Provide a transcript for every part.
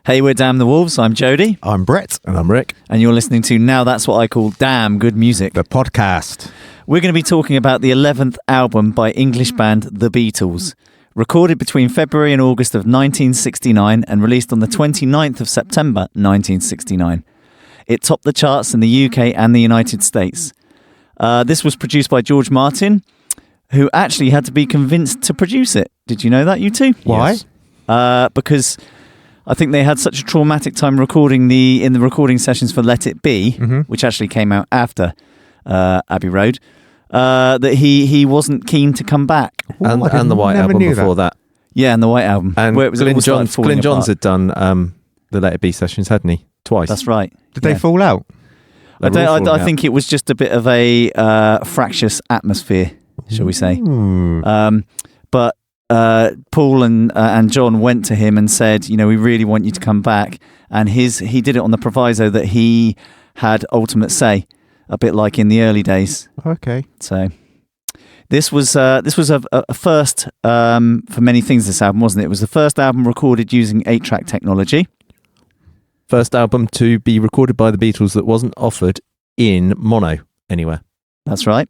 Hey, we're Damn the Wolves. I'm Jody. I'm Brett. And I'm Rick. And you're listening to Now That's What I Call Damn Good Music, The podcast. We're going to be talking about the 11th album by English band The Beatles. Recorded between February and August of 1969 and released on the 29th of September 1969. It topped the charts in the UK and the United States. This was produced by George Martin, who actually had to be convinced to produce it. Did you know that, you two? Why? Yes. Because I think they had such a traumatic time recording in the recording sessions for Let It Be, which actually came out after Abbey Road, that he wasn't keen to come back. And the White Album before that. Yeah, and the White Album. And where it was Glyn falling Johns apart. had done the Let It Be sessions, hadn't he? Twice. That's right. Did they fall out? I think it was just a bit of a fractious atmosphere, shall we say. But Paul and John went to him and said, you know, we really want you to come back. And he did it on the proviso that he had ultimate say, a bit like in the early days. Okay. So this was a first for many things, this album, wasn't it? It was the first album recorded using 8-track technology. First album to be recorded by the Beatles that wasn't offered in mono anywhere. That's right.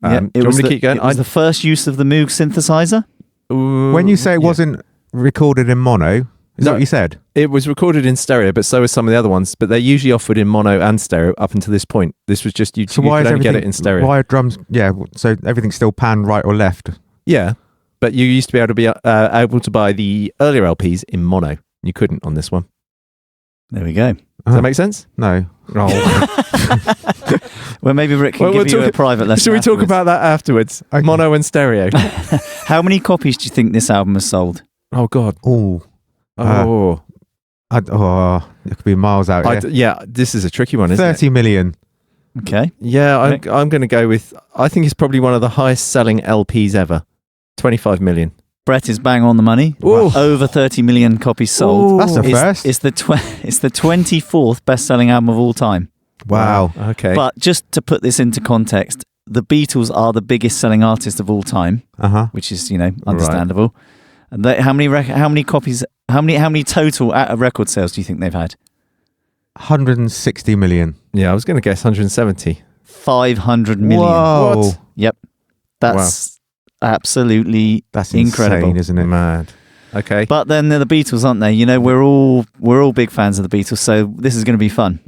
Do you want me to keep going? It was the first use of the Moog synthesizer. When you say it wasn't recorded in mono, is that what you said? It was recorded in stereo, but so was some of the other ones. But they're usually offered in mono and stereo up until this point. This was just you could only get it in stereo. Why are drums? Yeah, so everything's still pan right or left. Yeah, but you used to be able to buy the earlier LPs in mono. You couldn't on this one. There we go. Does that make sense? No. Well, maybe Rick can give you a private lesson. Should we talk about that afterwards? Okay. Mono and stereo. How many copies do you think this album has sold? Oh, God. Oh. It could be miles out here. Yeah, this is a tricky one, isn't 30 million. Okay. Yeah, I'm going to go with, I think it's probably one of the highest selling LPs ever. 25 million. Brett is bang on the money. Ooh. Over 30 million copies sold. Ooh. That's a first. It's the 24th best-selling album of all time. Wow. Okay. But just to put this into context, the Beatles are the biggest selling artist of all time, which is, understandable. And how many copies? How many total record sales do you think they've had? 160 million. Yeah, I was going to guess 170. 500 million. Whoa. What? Yep. That's absolutely incredible, insane, isn't it? Mad. Okay. But then they're the Beatles, aren't they? You know, we're all big fans of the Beatles, so this is going to be fun.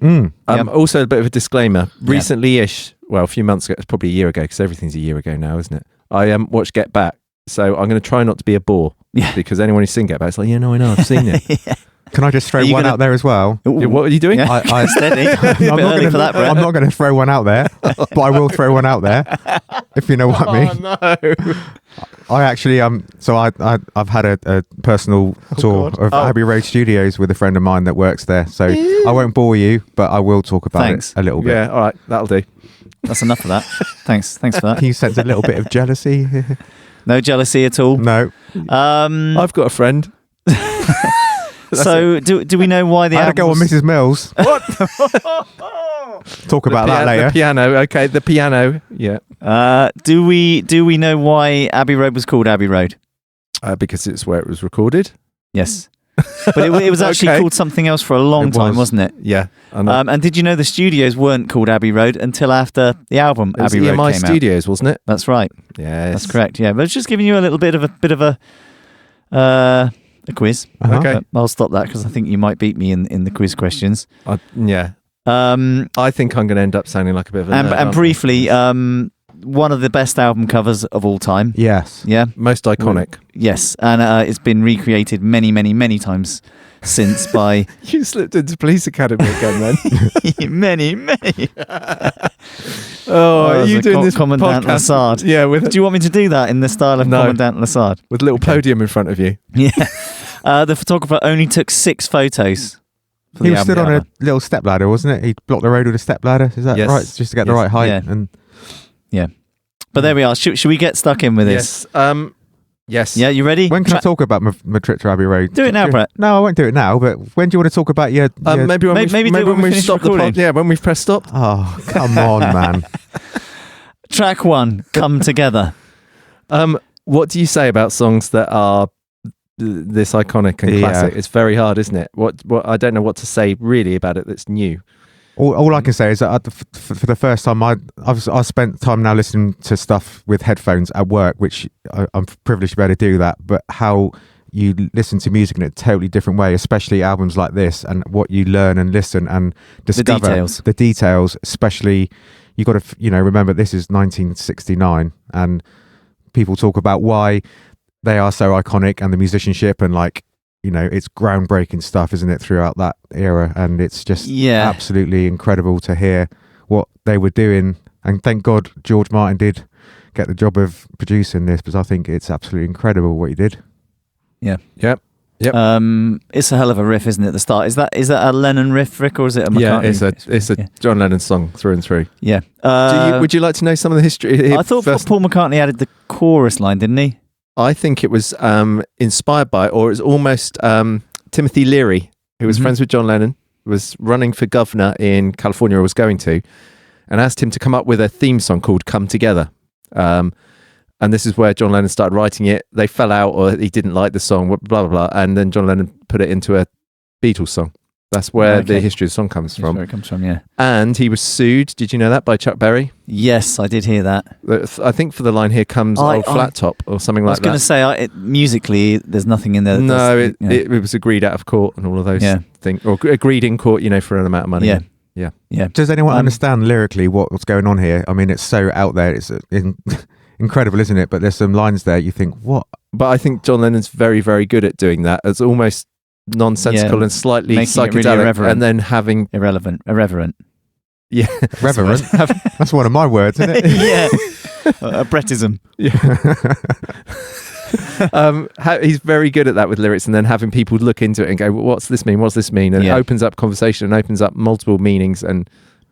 Also, a bit of a disclaimer. Recently-ish, well, a few months ago, it's probably a year ago, because everything's a year ago now, isn't it? I watched Get Back, so I'm going to try not to be a bore. Yeah. Because anyone who's seen Get Back, it's like, I know, I've seen it. Yeah. Can I just throw one out there as well? Yeah, what are you doing? Yeah. Steady. I'm not going to throw one out there, but I will throw one out there, if you know what I mean. Oh, no. I actually so I've had a personal tour of Abbey Road Studios with a friend of mine that works there. So I won't bore you, but I will talk about it a little bit. Yeah, all right, that'll do. That's enough of that. Thanks for that. Can you sense a little bit of jealousy? No jealousy at all. No. I've got a friend. So do we know why the I had to go on Mrs. Mills. What? Talk about that later. The piano. Okay, the piano. Yeah. Do we know why Abbey Road was called Abbey Road? Because it's where it was recorded. Yes. But it was actually called something else for a long time, wasn't it? Yeah. I know. And did you know the studios weren't called Abbey Road until after the album Abbey Road EMI came Studios, wasn't it? That's right. Yes. That's correct. Yeah, but it's just giving you a little bit of a quiz. Okay. But I'll stop that because I think you might beat me in the quiz questions. Yeah. I think I'm going to end up sounding like a bit of a nerd, and briefly, one of the best album covers of all time. Yes. Yeah. Most iconic. Yes, and it's been recreated many, many, many times since by... You slipped into Police Academy again, then. many. Are you doing this Commandant podcast? Lassard? Yeah. Do you want me to do that in the style of Commandant Lassard? With a little podium in front of you. Yeah. The photographer only took 6 photos. He was stood on a little stepladder, wasn't it? He blocked the road with a stepladder. Is that right? Just to get the right height. Yeah. But there we are. Should we get stuck in with this? Yes. Yes. Yeah, you ready? When can I talk about my trip to Abbey Road? Do it now, Brett. No, I won't do it now, but when do you want to talk about your... Maybe when we stop the pod. Yeah, when we've pressed stop. Oh, come on, man. Track 1, Come Together. What do you say about songs that are this iconic and classic. It's very hard, isn't it? What I don't know what to say really about it that's new. All I can say is that for the first time, I spent time now listening to stuff with headphones at work, which I'm privileged to be able to do that. But how you listen to music in a totally different way, especially albums like this, and what you learn and listen and discover the details. Especially, you got to remember this is 1969, and people talk about why they are so iconic and the musicianship and it's groundbreaking stuff, isn't it, throughout that era? And it's just absolutely incredible to hear what they were doing. And thank God George Martin did get the job of producing this, because I think it's absolutely incredible what he did. Yeah. Yep. It's a hell of a riff, isn't it? At the start, is that a Lennon riff, Rick, or is it a McCartney? Yeah, it's a John Lennon song through and through. Yeah. Would you like to know some of the history? I thought Paul McCartney added the chorus line, didn't he? I think it was inspired by, or it was almost Timothy Leary, who was friends with John Lennon, was running for governor in California, or was going to, and asked him to come up with a theme song called "Come Together." And this is where John Lennon started writing it. They fell out, or he didn't like the song, blah, blah, blah. And then John Lennon put it into a Beatles song. That's where the history of the song comes from. That's where it comes from, yeah. And he was sued, did you know that, by Chuck Berry? Yes, I did hear that. I think for the line, "Here comes old flat top," or something like that. I was going to say, musically, there's nothing in there. No, it was agreed out of court and all of those things. Or agreed in court, for an amount of money. Yeah. Does anyone understand lyrically what's going on here? I mean, it's so out there. It's incredible, isn't it? But there's some lines there you think, what? But I think John Lennon's very, very good at doing that. It's almost nonsensical and slightly psychedelic, really, and then having irreverent. Yeah, reverent. That's one of my words, isn't it? Yeah, a Brettism. Yeah. He's very good at that with lyrics, and then having people look into it and go, well, "What's this mean? What's this mean?" And it opens up conversation and opens up multiple meanings. And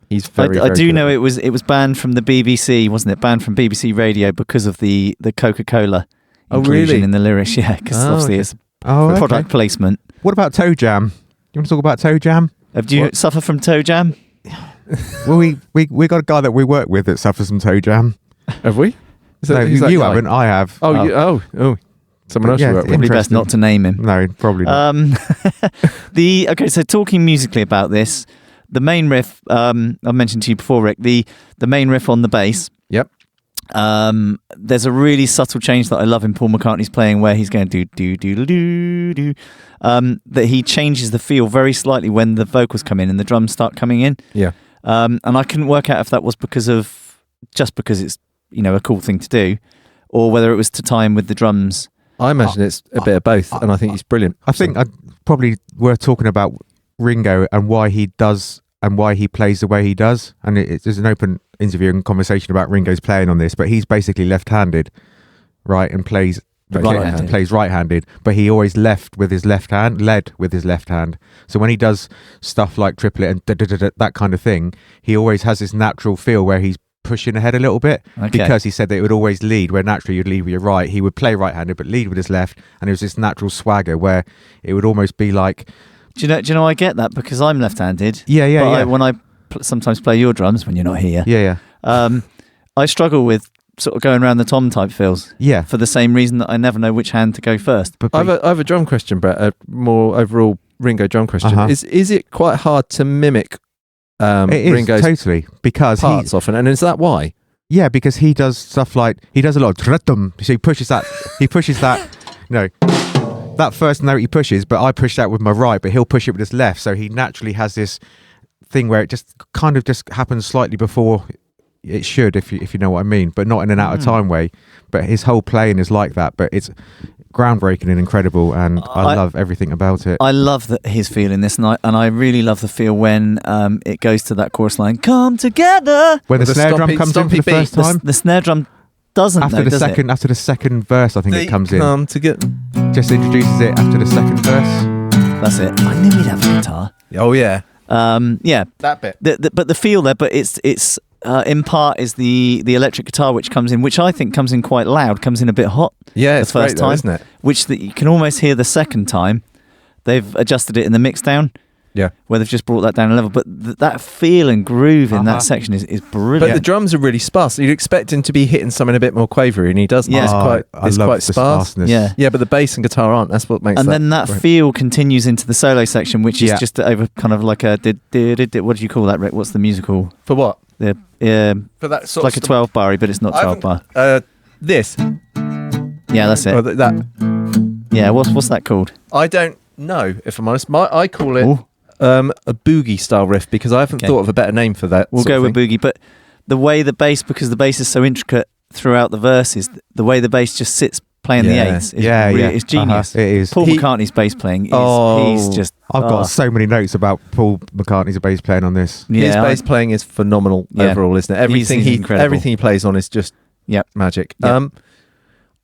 he's very. I do know it was banned from the BBC, wasn't it? Banned from BBC Radio because of the Coca-Cola inclusion in the lyrics. Yeah, because obviously it's product placement. What about Toe Jam? You want to talk about Toe Jam? Do you suffer from toe jam? Well, we got a guy that we work with that suffers from toe jam. Have we? No, you haven't. I have. Oh. Someone else. Probably best not to name him. No, probably not. So talking musically about this, the main riff I mentioned to you before, Rick. The main riff on the bass. Yep. There's a really subtle change that I love in Paul McCartney's playing, where he's going do. That he changes the feel very slightly when the vocals come in and the drums start coming in. Yeah. And I couldn't work out if that was because it's a cool thing to do, or whether it was to time with the drums. I imagine it's a bit of both, and I think he's brilliant. I think probably worth talking about Ringo and why he does and why he plays the way he does. And there's an open interview and conversation about Ringo's playing on this, but he's basically left-handed, right, and plays right-handed, but he always led with his left hand. So when he does stuff like triplet and that kind of thing, he always has this natural feel where he's pushing ahead a little bit, because he said that it would always lead where naturally you'd lead with your right. He would play right-handed but lead with his left, and it was this natural swagger where it would almost be like. Do you know I get that because I'm left-handed. Yeah. When I sometimes play your drums when you're not here. Yeah. I struggle with sort of going around the tom type fills. Yeah. For the same reason that I never know which hand to go first. I have a drum question, Brett. A more overall Ringo drum question. Is it quite hard to mimic? It is Ringo's totally, because parts often, and is that why? Yeah, because he does stuff like he does a lot of so he pushes that that first note he pushes, but I push that with my right, but he'll push it with his left, so he naturally has this thing where it just kind of just happens slightly before it should, if you know what I mean, but not in an out of time way. But his whole playing is like that, but it's groundbreaking and incredible, and I love everything about it. I love his feel in this, and I really love the feel when it goes to that chorus line, "Come together," when the snare drum comes in for the first time. The snare drum doesn't after the second verse, I think it comes in. Just introduces it after the second verse. That's it. I knew he'd have a guitar. Oh yeah. That bit. But the feel there, but it's in part is the electric guitar which comes in, which I think comes in quite loud, comes in a bit hot. Yeah, it's the first time, isn't it? Which you can almost hear the second time. They've adjusted it in the mix down. Yeah. where they've just brought that down a level. But that feel and groove in that section is brilliant. But the drums are really sparse. You'd expect him to be hitting something a bit more quavery, and he doesn't. Yeah. It's quite the sparse. sparseness. Yeah. Yeah, but the bass and guitar aren't. That's what makes. And then that great. feel continues into the solo section, which is just over kind of like a what do you call that, Rick? What's the musical? For what? The For that sort like a 12 bar, but it's not 12 bar. This. Yeah, that's it. Or that. Yeah, what's that called? I don't know, if I'm honest. I call it Ooh. a boogie style riff because I haven't thought of a better name for that. We'll go with boogie, but the way the bass, because the bass is so intricate throughout the verses, the way the bass just sits playing the eights, it's genius. It is. Paul McCartney's bass playing he's just. I've got so many notes about Paul McCartney's bass playing on this. His bass playing is phenomenal overall, isn't it? Everything everything he plays on is just magic. Yep.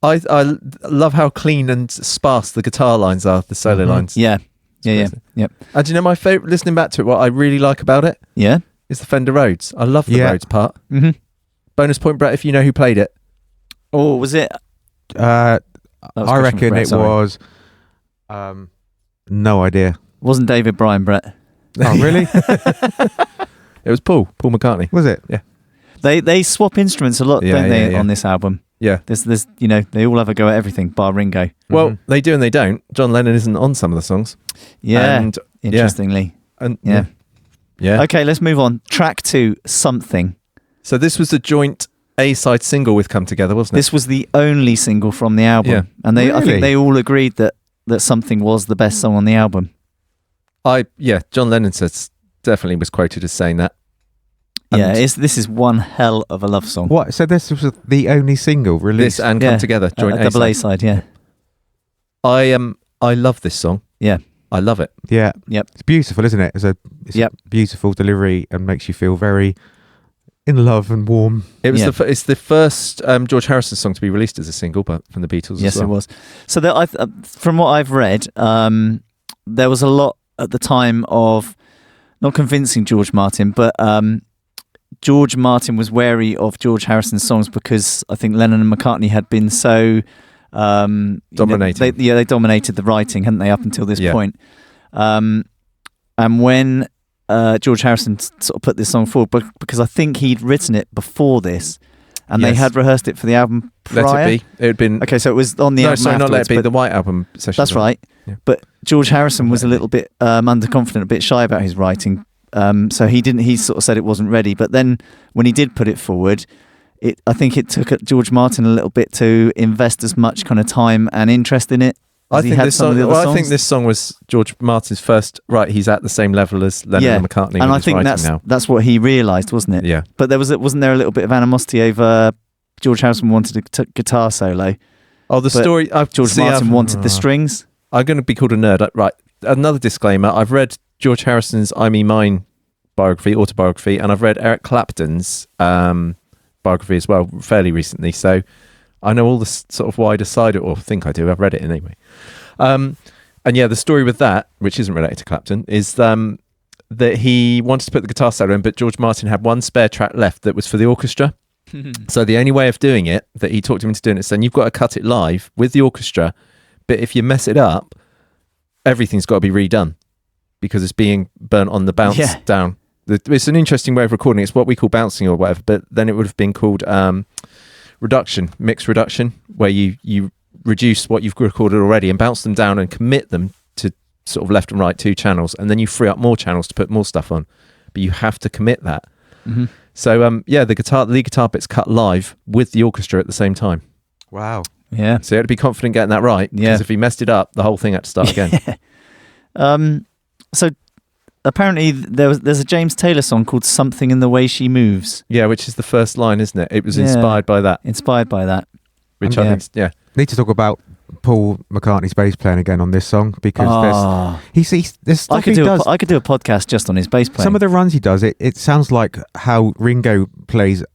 I love how clean and sparse the guitar lines are, the solo lines. Yeah. Yep. And do you know my favourite, listening back to it, what I really like about it? Yeah. Is the Fender Rhodes. I love the Rhodes part. Mm-hmm. Bonus point, Brett, if you know who played it. Oh, was it? I reckon it was. No idea. Wasn't David Bryan, Brett? Oh, really? It was Paul McCartney. Was it? Yeah. They swap instruments a lot, don't they, on this album? Yeah. There's they all have a go at everything, bar Ringo. Well, they do and they don't. John Lennon isn't on some of the songs. Yeah. And, interestingly. And yeah. Okay, let's move on. Track 2, Something. So this was the joint A-side single with Come Together, wasn't it? This was the only single from the album. Yeah. And I think Really? they all agreed that Something was the best song on the album. John Lennon says definitely was quoted as saying that. And this is one hell of a love song. What? So this was the only single released? This and Come Together, joint double A-side. A-side, yeah. I love this song. Yeah. I love it. Yeah. Yep. It's beautiful, isn't it? It's a beautiful delivery and makes you feel very in love and warm. It was it's the first George Harrison song to be released as a single, but from the Beatles. Yes, as well. it was. So from what I've read, there was a lot at the time of not convincing George Martin, but George Martin was wary of George Harrison's songs because I think Lennon and McCartney had been so dominating. They dominated the writing, hadn't they, up until this point? And when George Harrison sort of put this song forward, because I think he'd written it before this, and they had rehearsed it for the album prior. Let It Be. It had been okay, so it was on the album. Not Let It Be, but the White Album session. that's right. Yeah. But George Harrison was a little bit underconfident, a bit shy about his writing. So he sort of said it wasn't ready. But then when he did put it forward, I think it took George Martin a little bit to invest as much kind of time and interest in it. I think this song was George Martin's first. Right, he's at the same level as Lennon and McCartney. And I think that's what he realised, wasn't it? Yeah. But wasn't there a little bit of animosity over George Harrison wanted a guitar solo? Oh, the story. George Martin wanted the strings. I'm going to be called a nerd. Right. Another disclaimer. I've read George Harrison's I Me Mine autobiography, and I've read Eric Clapton's biography as well fairly recently. So I know all the sort of wider side of it, or think I do. I've read it anyway. And the story with that, which isn't related to Clapton, is that he wanted to put the guitar solo in, but George Martin had one spare track left that was for the orchestra. So the only way of doing it, that he talked him into doing it, saying you've got to cut it live with the orchestra, but if you mess it up, everything's got to be redone because it's being burnt on the bounce down. It's an interesting way of recording. It's what we call bouncing or whatever, but then it would have been called mix reduction, where you reduce what you've recorded already and bounce them down and commit them to sort of left and right 2 channels, and then you free up more channels to put more stuff on, but you have to commit that. Mm-hmm. So the lead guitar bit's cut live with the orchestra at the same time. Wow. Yeah. So you had to be confident getting that right, because if he messed it up, the whole thing had to start again. So apparently there's a James Taylor song called Something in the Way She Moves. Yeah, which is the first line, isn't it? It was inspired by that. Which I think, Need to talk about Paul McCartney's bass playing again on this song, because there's stuff he does. I could do a podcast just on his bass playing. Some of the runs he does, it sounds like how Ringo plays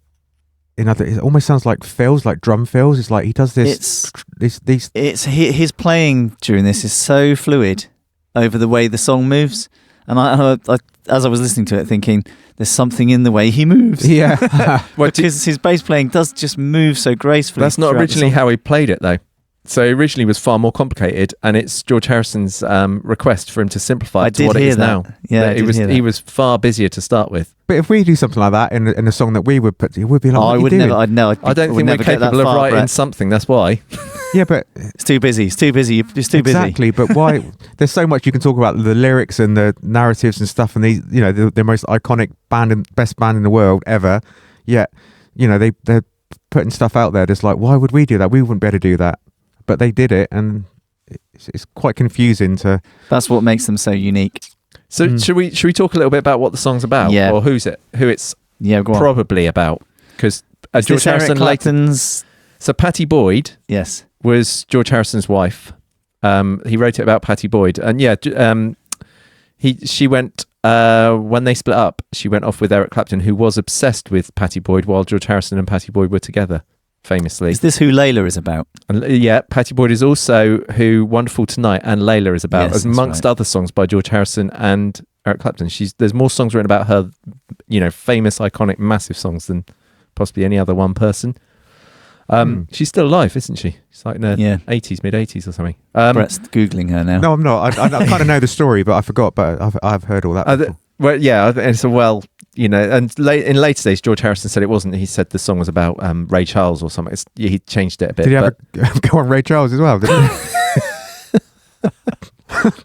in other. It almost sounds like fills, like drum fills. It's like he does this. His playing during this is so fluid over the way the song moves, and I as I was listening to it, thinking there's something in the way he moves. Yeah, because his bass playing does just move so gracefully. That's not originally how he played it, though. So it originally was far more complicated, and it's George Harrison's request for him to simplify I it to did what it hear is that. now. Yeah, I That did hear that. he was far busier to start with. But if we do something like that in a song that we would put, it would be like, Oh, what I are you would doing? never. I'd know. I don't think we're capable of writing something. That's why. Yeah, but It's too busy. It's too busy. It's too busy. exactly. But why? There's so much you can talk about the lyrics and the narratives and stuff, and these, the most iconic band and best band in the world ever. Yet, they're putting stuff out there that's like, why would we do that? We wouldn't be able to do that, but they did it, and it's quite confusing to. That's what makes them so unique. So should we talk a little bit about what the song's about? Yeah. Or who it's Yeah, go on. probably about? Because Is George this Eric Harrison later. Clapton's? So Pattie Boyd Yes. was George Harrison's wife. He wrote it about Pattie Boyd, and she went when they split up. She went off with Eric Clapton, who was obsessed with Pattie Boyd, while George Harrison and Pattie Boyd were together, famously. Is this who Layla is about? And Pattie Boyd is also who "Wonderful Tonight" and "Layla" is about, Yes, as that's amongst right. other songs by George Harrison and Eric Clapton. There's more songs written about her, famous, iconic, massive songs than possibly any other one person. She's still alive, isn't she? She's like in her Yeah. 80s, mid 80s or something. Brett's googling her now. No, I'm not. I kind of know the story, but I forgot. But I've heard all that. Before. Well, yeah, and so and in later days, George Harrison said it wasn't. He said the song was about Ray Charles or something. He changed it a bit. Did he have a go on Ray Charles as well? Didn't he?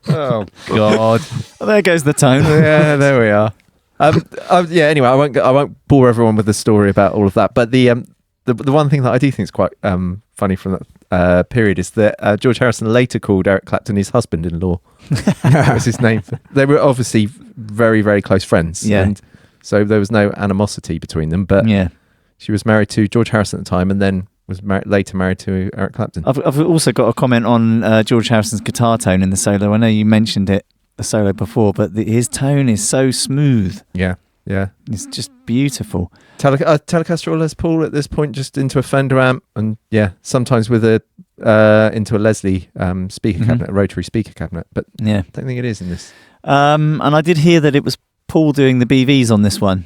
Oh God! Well, there goes the tone. Yeah, there we are. Anyway, I won't bore everyone with the story about all of that. But the one thing that I do think is quite funny from that period is that George Harrison later called Eric Clapton his husband-in-law. That was his name. They were obviously very, very close friends. Yeah. And so there was no animosity between them. But Yeah. she was married to George Harrison at the time, and then was later married to Eric Clapton. I've also got a comment on George Harrison's guitar tone in the solo. I know you mentioned the solo before, but his tone is so smooth. Yeah. It's just beautiful. Telecaster or Les Paul at this point, just into a Fender amp, and sometimes with a into a Leslie speaker cabinet, a rotary speaker cabinet. But Yeah. I don't think it is in this. And I did hear that it was Paul doing the BVs on this one.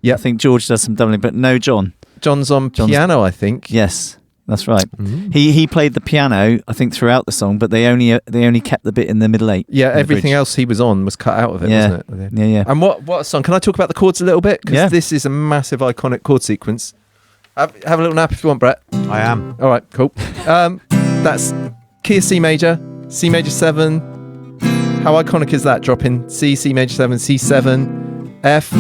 Yeah. I think George does some doubling, but no John. John's on piano, I think. Yes, that's right. Mm. He played the piano, I think, throughout the song, but they only kept the bit in the middle eight. Yeah, in the everything bridge. else he was on was cut out of it, Yeah. wasn't it? Yeah. And what song? Can I talk about the chords a little bit? Because Yeah. this is a massive, iconic chord sequence. Have a little nap if you want, Brett. I am. All right, cool. That's key of C major, C major 7. How iconic is that? Drop in C major 7, C7, F.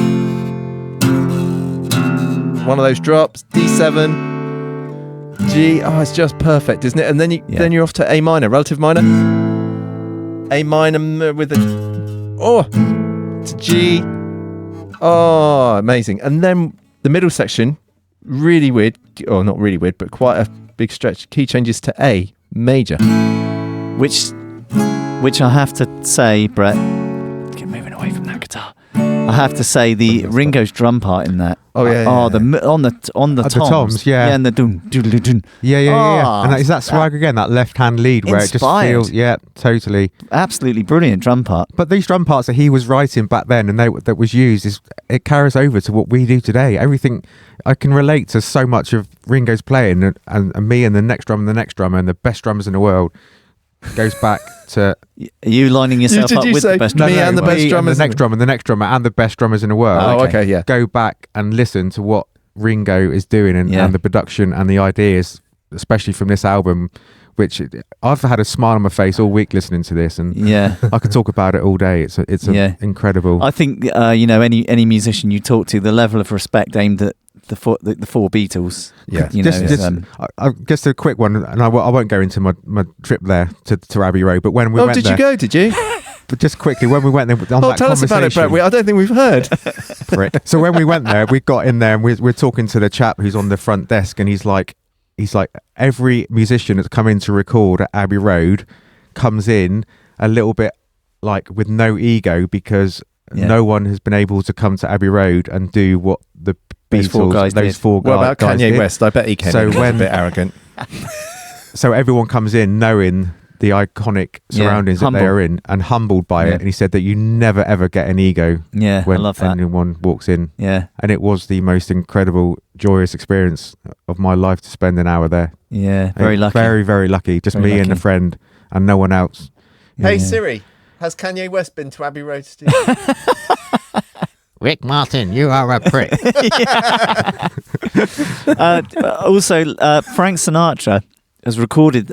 One of those drops, D7, G. Oh, it's just perfect, isn't it? And then then you're off to A minor, relative minor. A minor with to G. Oh, amazing. And then the middle section, really weird, or not really weird, but quite a big stretch. Key changes to A major. Which I have to say, Brett, get moving away from that guitar. I have to say the Ringo's drum part in that. Oh, yeah, Oh, yeah. on the At toms. the toms, yeah. Yeah, and the dun doodly dun. Yeah. Oh, And is that swag again? That left-hand lead where it just Inspired. feels, totally. Absolutely brilliant drum part. But these drum parts that he was writing back then and that was used it carries over to what we do today. Everything I can relate to so much of Ringo's playing and me and the next drummer and the best drummers in the world goes back to Are you lining yourself Did up you with say the best me drummer? and the best drummers the next drummer and the best drummers in the world. Oh, okay. okay, yeah. Go back and listen to what Ringo is doing and the production and the ideas, especially from this album, which I've had a smile on my face all week listening to this, and Yeah. I could talk about it all day. It's incredible. I think any musician you talk to, the level of respect aimed at the four Beatles. Yeah. Just a quick one, and I won't go into my trip there to Abbey Road. But when we went did there, you go? Did you? But just quickly, when we went there, on that Tell us about it, Brett. conversation- I don't think we've heard. Prick. So when we went there, we got in there and we're talking to the chap who's on the front desk, and he's like, every musician that's come in to record at Abbey Road comes in a little bit like with no ego because no one has been able to come to Abbey Road and do what the Those four Beatles, guys those did. four What guys about Kanye did. West? I bet he can. So He's when- a bit arrogant. So everyone comes in knowing the iconic surroundings that they humble. are in, and humbled by Yeah. it. And he said that you never ever get an ego Yeah, I when love that. anyone walks in. Yeah, And it was the most incredible, joyous experience of my life to spend an hour there. yeah, very lucky. Very, very lucky. Just Very me and a lucky. friend and no one else. Hey Yeah. Siri, has Kanye West been to Abbey Road Studio? Rick Martin, you are a prick. Also, Frank Sinatra has recorded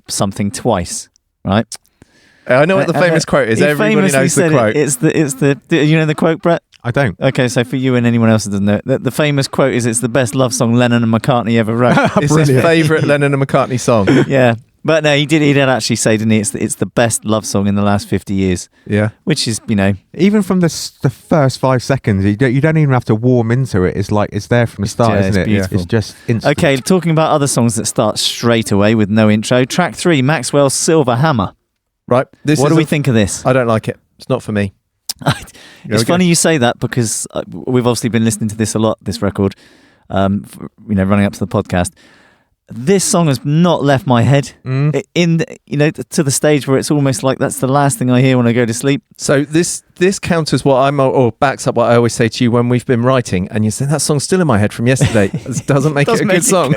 something twice, right? I know what the famous quote is. He Everybody famously knows the said quote. It's the you know the quote, Brett? I don't. Okay, so for you and anyone else that doesn't know, the famous quote is, "It's the best love song Lennon and McCartney ever wrote." It's his favourite Lennon and McCartney song. Yeah, but no, he did actually say, didn't he? It's the best love song in the last 50 years, Yeah. which is, you know, Even from the first 5 seconds, you don't even have to warm into it. It's like it's there from the start, yeah, isn't it's it? beautiful. It's just instant. okay. Talking about other songs that start straight away with no intro. Track 3, Maxwell's Silver Hammer. Right. What do we think of this? I don't like it. It's not for me. It's funny you say that because we've obviously been listening to this a lot, this record, running up to the podcast. This song has not left my head to the stage where it's almost like that's the last thing I hear when I go to sleep. So this counters what or backs up what I always say to you when we've been writing, and you say that song's still in my head from yesterday. It doesn't make it a good song.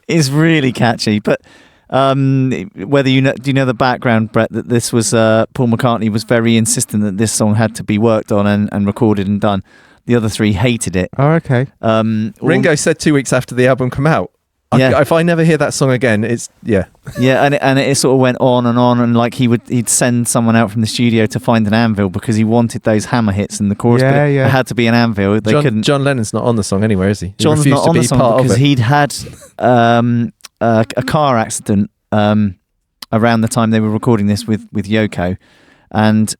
It's really catchy, but whether do you know the background, Brett, that this was Paul McCartney was very insistent that this song had to be worked on and recorded and done. The other 3 hated it. Oh, okay. Ringo said 2 weeks after the album came out, Yeah. if I never hear that song again, it's yeah, and it sort of went on, and like he'd send someone out from the studio to find an anvil because he wanted those hammer hits in the chorus. Yeah, but it yeah. had to be an anvil. They couldn't. John Lennon's not on the song anywhere, is he? John's refused not to on be the song part because of it. he'd had a car accident around the time they were recording this with Yoko, and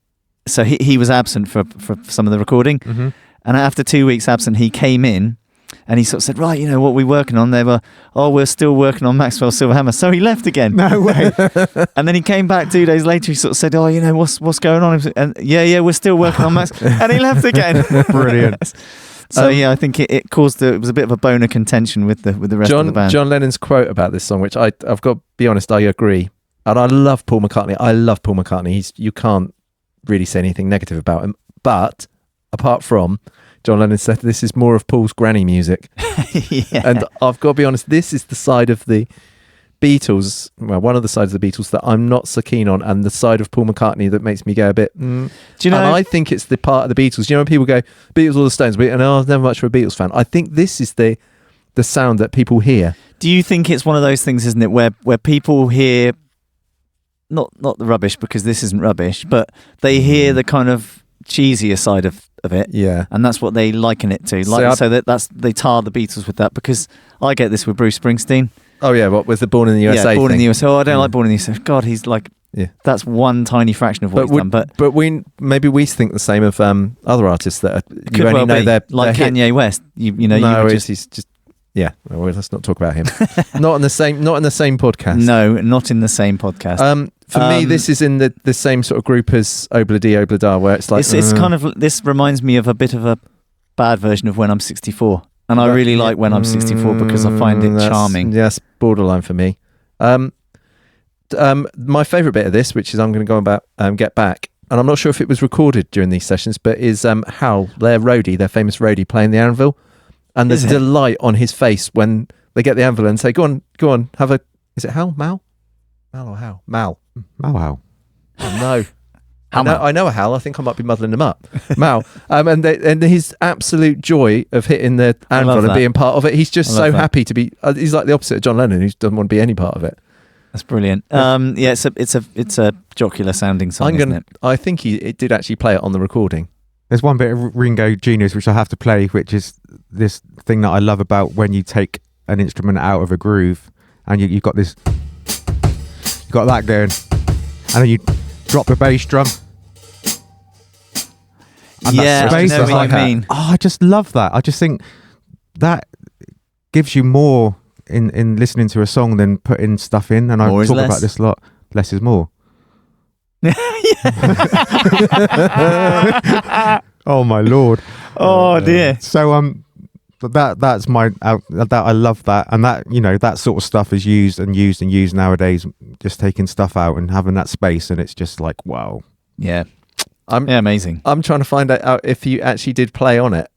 so he was absent for some of the recording. Mm-hmm. And after 2 weeks absent, he came in and he sort of said, right, what we're working on. They were, we're still working on Maxwell's Silver Hammer. So he left again. No way. And then he came back 2 days later. He sort of said, what's going on? And yeah, we're still working on Max. And he left again. Brilliant. So I think it caused it was a bit of a bone of contention with the rest of the band. John Lennon's quote about this song, which I've got to be honest, I agree. And I love Paul McCartney. You can't really say anything negative about him. But apart from, John Lennon said this is more of Paul's granny music. Yeah. And I've got to be honest, this is the side of the Beatles, well, one of the sides of the Beatles that I'm not so keen on, and the side of Paul McCartney that makes me go a bit. Do you know? And I think it's the part of the Beatles. You know, when people go Beatles or the Stones, and I was never much of a Beatles fan. I think this is the sound that people hear. Do you think it's one of those things, isn't it, where people hear not the rubbish, because this isn't rubbish, but they hear the kind of cheesier side of it, Yeah. and that's what they liken it to. They tar the Beatles with that, because I get this with Bruce Springsteen. Oh yeah, what with the Born in the USA? Yeah, Born in thing? the USA. Oh, I don't like Born in the USA. God, he's like, Yeah. that's one tiny fraction of what he's done. But maybe we think the same of other artists that could well be, like Kanye West. He's just yeah. Well, let's not talk about him. not in the same podcast. No, not in the same podcast. For me, this is in the same sort of group as Obladi Oblada, where it's like it's kind of, this reminds me of a bit of a bad version of When I'm 64, and I really like When I'm 64 because I find it charming. Yes, borderline for me. My favourite bit of this, which is I'm going to go about Get Back, and I'm not sure if it was recorded during these sessions, but is Hal, their famous roadie, playing the anvil, and the delight on his face when they get the anvil and say, "Go on, have a." Is it Hal? Mal or Hal? Mal. Oh, wow. Oh, no. Mal. I know a Hal. I think I might be muddling him up. Mal. And his absolute joy of hitting the anvil and being part of it. He's just so happy to be. He's like the opposite of John Lennon, who doesn't want to be any part of it. That's brilliant. Yeah, it's a jocular sounding song. Isn't it? I think it did actually play it on the recording. There's one bit of Ringo Genius which I have to play, which is this thing that I love about when you take an instrument out of a groove and you've got this, you've got that going, and then you drop the bass drum. And Yeah, that I space know is what like you mean. I just love that. I just think that gives you more in listening to a song than putting stuff in. And I More is talk less. about this a lot. Less is more. Oh my lord. Oh dear. So that's my that I love that, and that that sort of stuff is used nowadays. Just taking stuff out and having that space, and it's just like wow. Yeah, amazing. I'm trying to find out if you actually did play on it.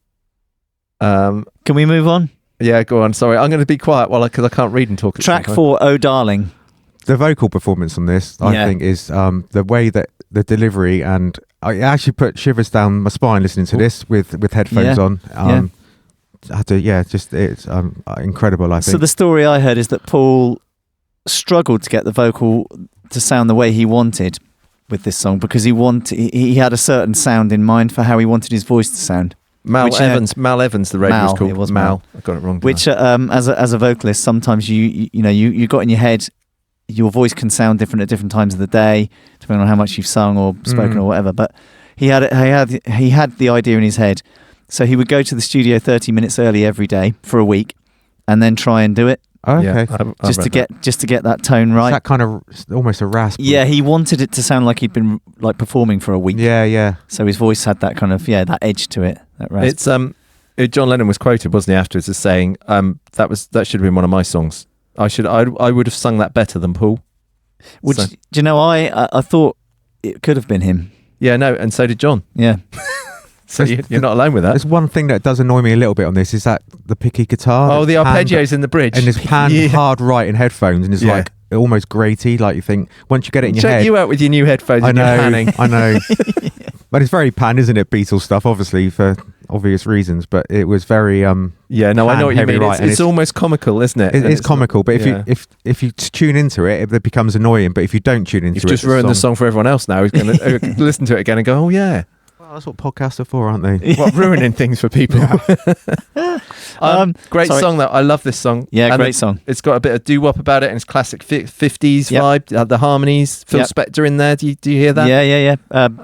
Can we move on? Yeah, go on. Sorry, I'm going to be quiet because I can't read and talk. Track 4, "Oh Darling." The vocal performance on this, I think, is the way that the delivery, and I actually put shivers down my spine listening to this with headphones on. I had to, it's incredible. I think. So the story I heard is that Paul struggled to get the vocal to sound the way he wanted with this song because he had a certain sound in mind for how he wanted his voice to sound. Mal Evans, the radio was called. It was Mal. I got it wrong. Which, as a vocalist, sometimes you got in your head, your voice can sound different at different times of the day, depending on how much you've sung or spoken or whatever. But he had the idea in his head, so he would go to the studio 30 minutes early every day for a week, and then try and do it. Oh, okay, just to get that tone right. That kind of almost a rasp. Yeah, he wanted it to sound like he'd been like performing for a week. Yeah. So his voice had that kind of that edge to it. That rasp. It's John Lennon was quoted, wasn't he, afterwards, as saying that should have been one of my songs. I would have sung that better than Paul. Do you know, I thought it could have been him. Yeah, no, and so did John. Yeah. So you're not alone with that. There's one thing that does annoy me a little bit on this is that the picky guitar. Oh, the arpeggios in the bridge. And it's panned hard right in headphones, and it's like almost graty. Like you think once you get it in your head. Check you out with your new headphones. I know. And your panning. I know. But it's very panned, isn't it? Beatles stuff, obviously for obvious reasons. But it was very I know what you mean. Right, it's almost comical, isn't it? It's comical, but if you tune into it, it becomes annoying. But if you don't tune into it, you've just ruined the song for everyone else now. Who's going to listen to it again and go, oh yeah. Well, that's what podcasts are for, aren't they? What, ruining things for people? Great song though. I love this song. Yeah, and great song. It's got a bit of doo-wop about it, and it's classic 50s vibe. The harmonies. Phil Spector in there. Do you hear that? Yeah.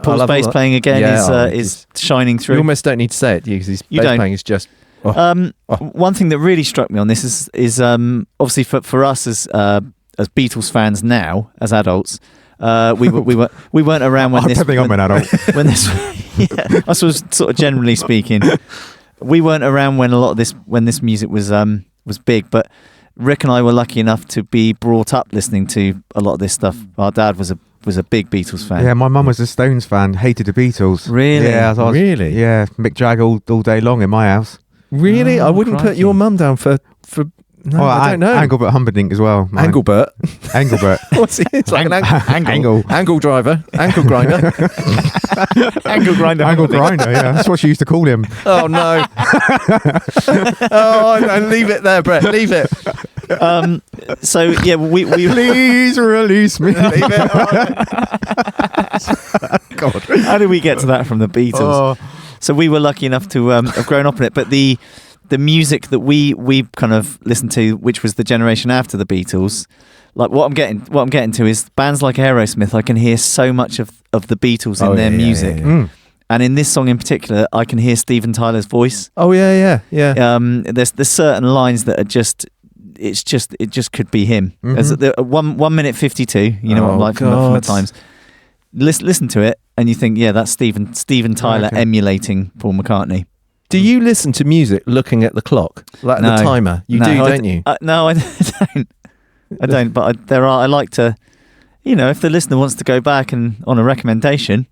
Paul's bass playing again is shining through. You almost don't need to say it because his bass playing is just. One thing that really struck me on this is obviously for us as Beatles fans now, as adults. We weren't around when I don't think I'm an adult. When this, I suppose, sort of generally speaking, we weren't around when this music was big. But Rick and I were lucky enough to be brought up listening to a lot of this stuff. Our dad was a big Beatles fan. Yeah, my mum was a Stones fan. Hated the Beatles. Really? Yeah, really. Yeah, Mick Jagger all day long in my house. Really, I wouldn't put your mum down for. No, I don't know. Engelbert Humperdinck as well. Engelbert. What's he? It's like an angle driver. Ankle grinder. Angle grinder. Angle grinder, yeah. That's what she used to call him. Oh, no. No, leave it there, Brett. Leave it. So, yeah, we Please release me. Leave it. God. How did we get to that from the Beatles? Oh. So we were lucky enough to have grown up in it, but the music that we kind of listened to, which was the generation after the Beatles, like what I'm getting to is bands like Aerosmith. I can hear so much of the Beatles in their music, and in this song in particular, I can hear Steven Tyler's voice. Oh yeah. There's certain lines that are it just could be him. There's 1 minute 52. You know what I'm like from the Times. Listen to it, and you think, yeah, that's Steven Tyler emulating Paul McCartney. Do you listen to music looking at the clock, like the timer? You do, don't you? No, I don't. I don't. But I like to, if the listener wants to go back and on a recommendation.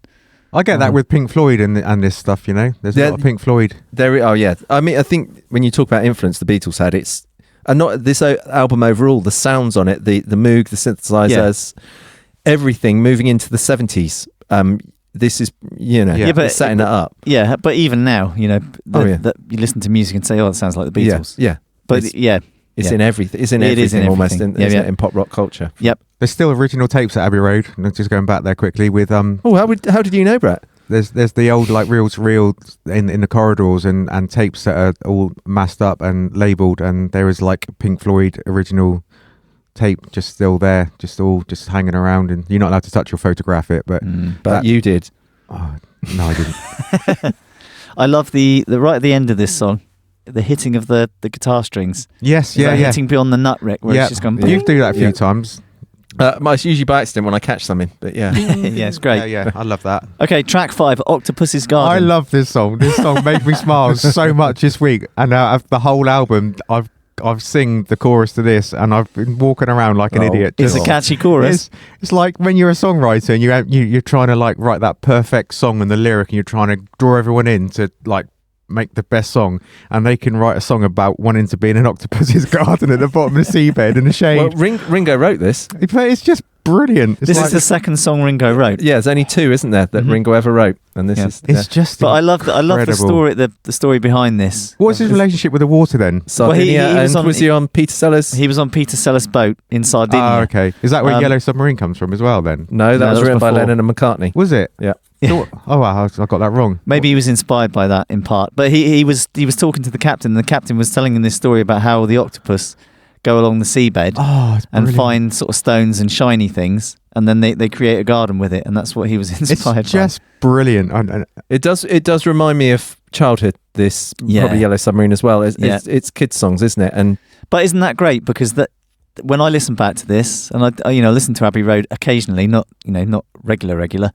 I get that with Pink Floyd and this stuff. There's a lot of Pink Floyd. I mean, I think when you talk about influence the Beatles had, and not this album overall. The sounds on it, the Moog, the synthesizers, everything moving into the 70s. This is, but setting it up. Yeah, but even now, you listen to music and say, "Oh, it sounds like the Beatles." Yeah. But it's in everything. It's in everything. It is in almost in pop rock culture. Yep. There's still original tapes at Abbey Road. Just going back there quickly with how did you know, Brett? There's the old like reel to reel in the corridors and tapes that are all massed up and labelled, and there is like Pink Floyd original tape just still there, just hanging around, and you're not allowed to touch or photograph it, but you did. Oh, no, I didn't. I love the right at the end of this song, the hitting of the guitar strings. Yes, hitting beyond the nut, Rick, where it's just gone. You do that a few times. It's usually by accident when I catch something, but yeah. Yeah, it's great. Yeah, I love that. Okay, track 5, Octopus's Garden. I love this song. This song made me smile so much this week, and the whole album, I've sing the chorus to this, and I've been walking around like an idiot. It's a catchy chorus. It's like when you're a songwriter and you're trying to like write that perfect song and the lyric, and you're trying to draw everyone in to like make the best song, and they can write a song about wanting to be in an octopus's garden at the bottom of the seabed in the shade. Well, Ringo wrote this. It's just brilliant. This is the second song Ringo wrote. Yeah, there's only 2, isn't there, that Ringo ever wrote, and this is. It's just. But I love the story. The story behind this. What's his relationship with the water then? Sardinia, was he on Peter Sellers? He was on Peter Sellers' boat in Sardinia. Oh, okay. Is that where Yellow Submarine comes from as well? Then No, that was written by before. Lennon and McCartney. was it? Yeah. Oh wow, I got that wrong. Maybe he was inspired by that in part. But he was talking to the captain, and the captain was telling him this story about how the octopus go along the seabed It's and brilliant. find sort of stones and shiny things, and then they create a garden with it, and that's what he was inspired It's just brilliant. And It does remind me of childhood. This Yeah. probably Yellow Submarine as well. It's kids songs, isn't it? And But isn't that great? Because when I listen back to this, and I listen to Abbey Road occasionally, not regular,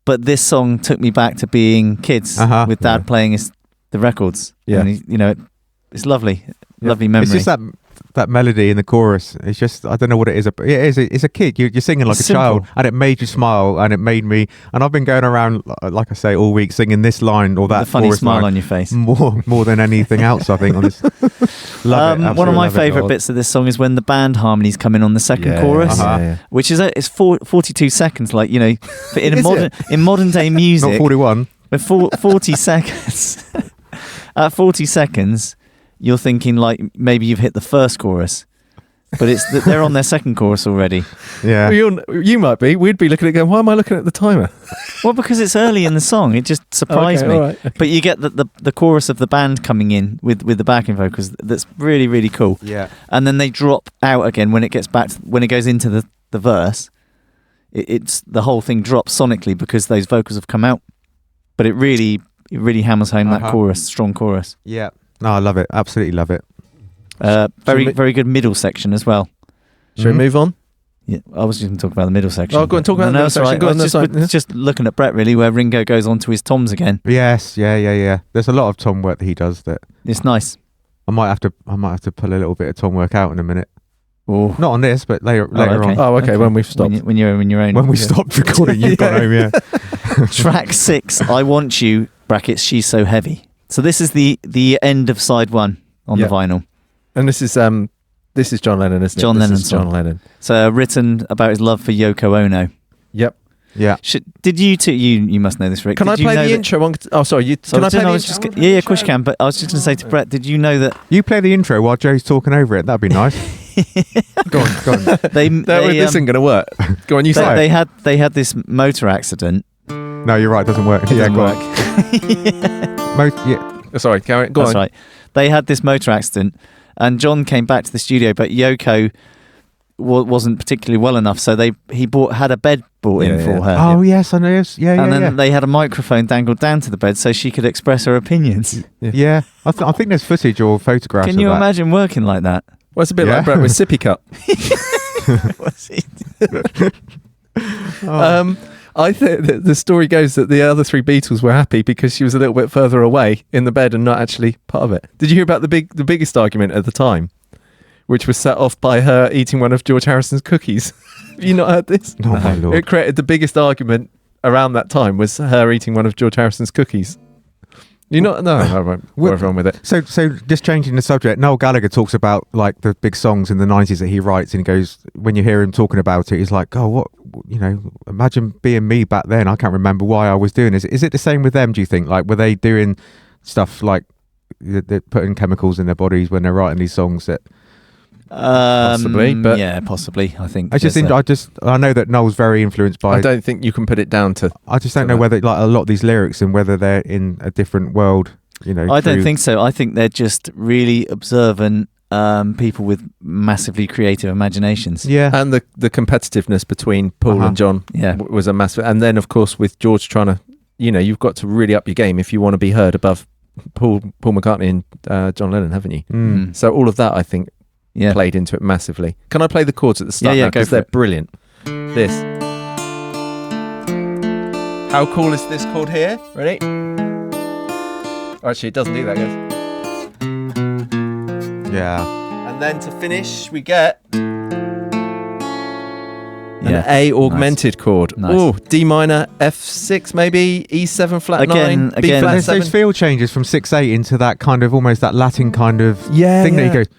but this song took me back to being kids with Dad playing the records. Yeah. And it's lovely, lovely memory. it's just that melody in the chorus. It's just, I don't know what it is. It's a kid. You're singing like It's a child, simple. and it made you smile, and it made me. And I've been going around, like I say, all week singing this line or that the funny chorus smile line on your face. more than anything else. I think on this. Love it. One of Absolutely my love it. favourite bits of this song is when the band harmonies come in on the second chorus, which is it's 42 seconds. Like in modern day music, Not 41. with 40 seconds. At 40 seconds, you're thinking like maybe you've hit the first chorus, but they're on their second chorus already. Yeah. you might be. We'd be looking at it going, why am I looking at the timer? Well, because it's early in the song, it just surprised me. all right, okay. But you get the chorus of the band coming in with the backing vocals. That's really, really cool. Yeah. And then they drop out again when it gets back when it goes into the verse. It's the whole thing drops sonically because those vocals have come out. But it really hammers home that chorus, strong chorus. Yeah. No, I love it. Absolutely love it. Very good middle section as well. Should we move on? Yeah, I was just going to talk about the middle section. Oh, go on, talk about the No, middle it's all section. right. Go I on, was that's fine. just looking at Brett really, where Ringo goes on to his toms again. Yes. Yeah. There's a lot of Tom work that he does that It's nice. I might have to pull a little bit of Tom work out in a minute. Oh, Not on this, but later okay. on. Oh, okay, when we've stopped. when you're in your own. When we stopped recording, you've gone home. Yeah. Track 6, I Want You, brackets, She's So Heavy. So this is the end of side 1 on the vinyl. And this is John Lennon, isn't it? John This Lennon's is John song. Lennon. So written about his love for Yoko Ono. Yep. Yeah. Did you two? You must know this, Rick. Can Did I you play know the that- intro one? Oh, sorry. Can I play the intro? Yeah, of course you can. But I was just going to say to Brett, did you know that You play the intro while Joe's talking over it. That'd be nice. Go on. This isn't going to work. Go on, you say. they had this motor accident? No, you're right. It doesn't work. It Yeah, doesn't go work. on. Yeah. Oh, sorry, Karen, go That's on. right. They had this motor accident, and John came back to the studio, but Yoko wasn't particularly well enough, so he had a bed brought in for her. Oh yes, I know. Yes. Yeah. And then Yeah. they had a microphone dangled down to the bed so she could express her opinions. Yeah. I think there's footage or photographs. Can you of that. imagine working like that? Well, it's a bit Yeah. like Brett with Sippy Cup. I think that the story goes that the other 3 Beatles were happy because she was a little bit further away in the bed and not actually part of it. Did you hear about the biggest argument at the time, which was set off by her eating one of George Harrison's cookies? Have you not heard this? Oh my lord. It created the biggest argument around that time was her eating one of George Harrison's cookies. You not? No, I won't bore everyone with it. So just changing the subject, Noel Gallagher talks about like the big songs in the 90s that he writes, and he goes, when you hear him talking about it, he's like, oh, what, imagine being me back then. I can't remember why I was doing this. Is it the same with them, do you think? Like, were they doing stuff like they're putting chemicals in their bodies when they're writing these songs that... Possibly, but yeah, possibly. I think I know that Noel's very influenced by... I don't think you can put it down to... I just don't know whether like a lot of these lyrics and whether they're in a different world, I don't think so. I think they're just really observant people with massively creative imaginations. Yeah. And the competitiveness between Paul and John was a massive... And then, of course, with George trying to... you've got to really up your game if you want to be heard above Paul McCartney and John Lennon, haven't you? Mm. So all of that, I think, Yeah. played into it massively. Can I play the chords at the start? Yeah, now? go 'Cause for they're it. brilliant. This. How cool is this chord here? Ready? Actually, it doesn't do that, guys. Yeah. And then to finish, we get Yeah. an A augmented chord. Nice. Oh, D minor, F6 maybe, E7 flat Again- 9, B again- flat There's 7. those field changes from 6/8 into that kind of almost that Latin kind of Yeah, thing yeah. that you go,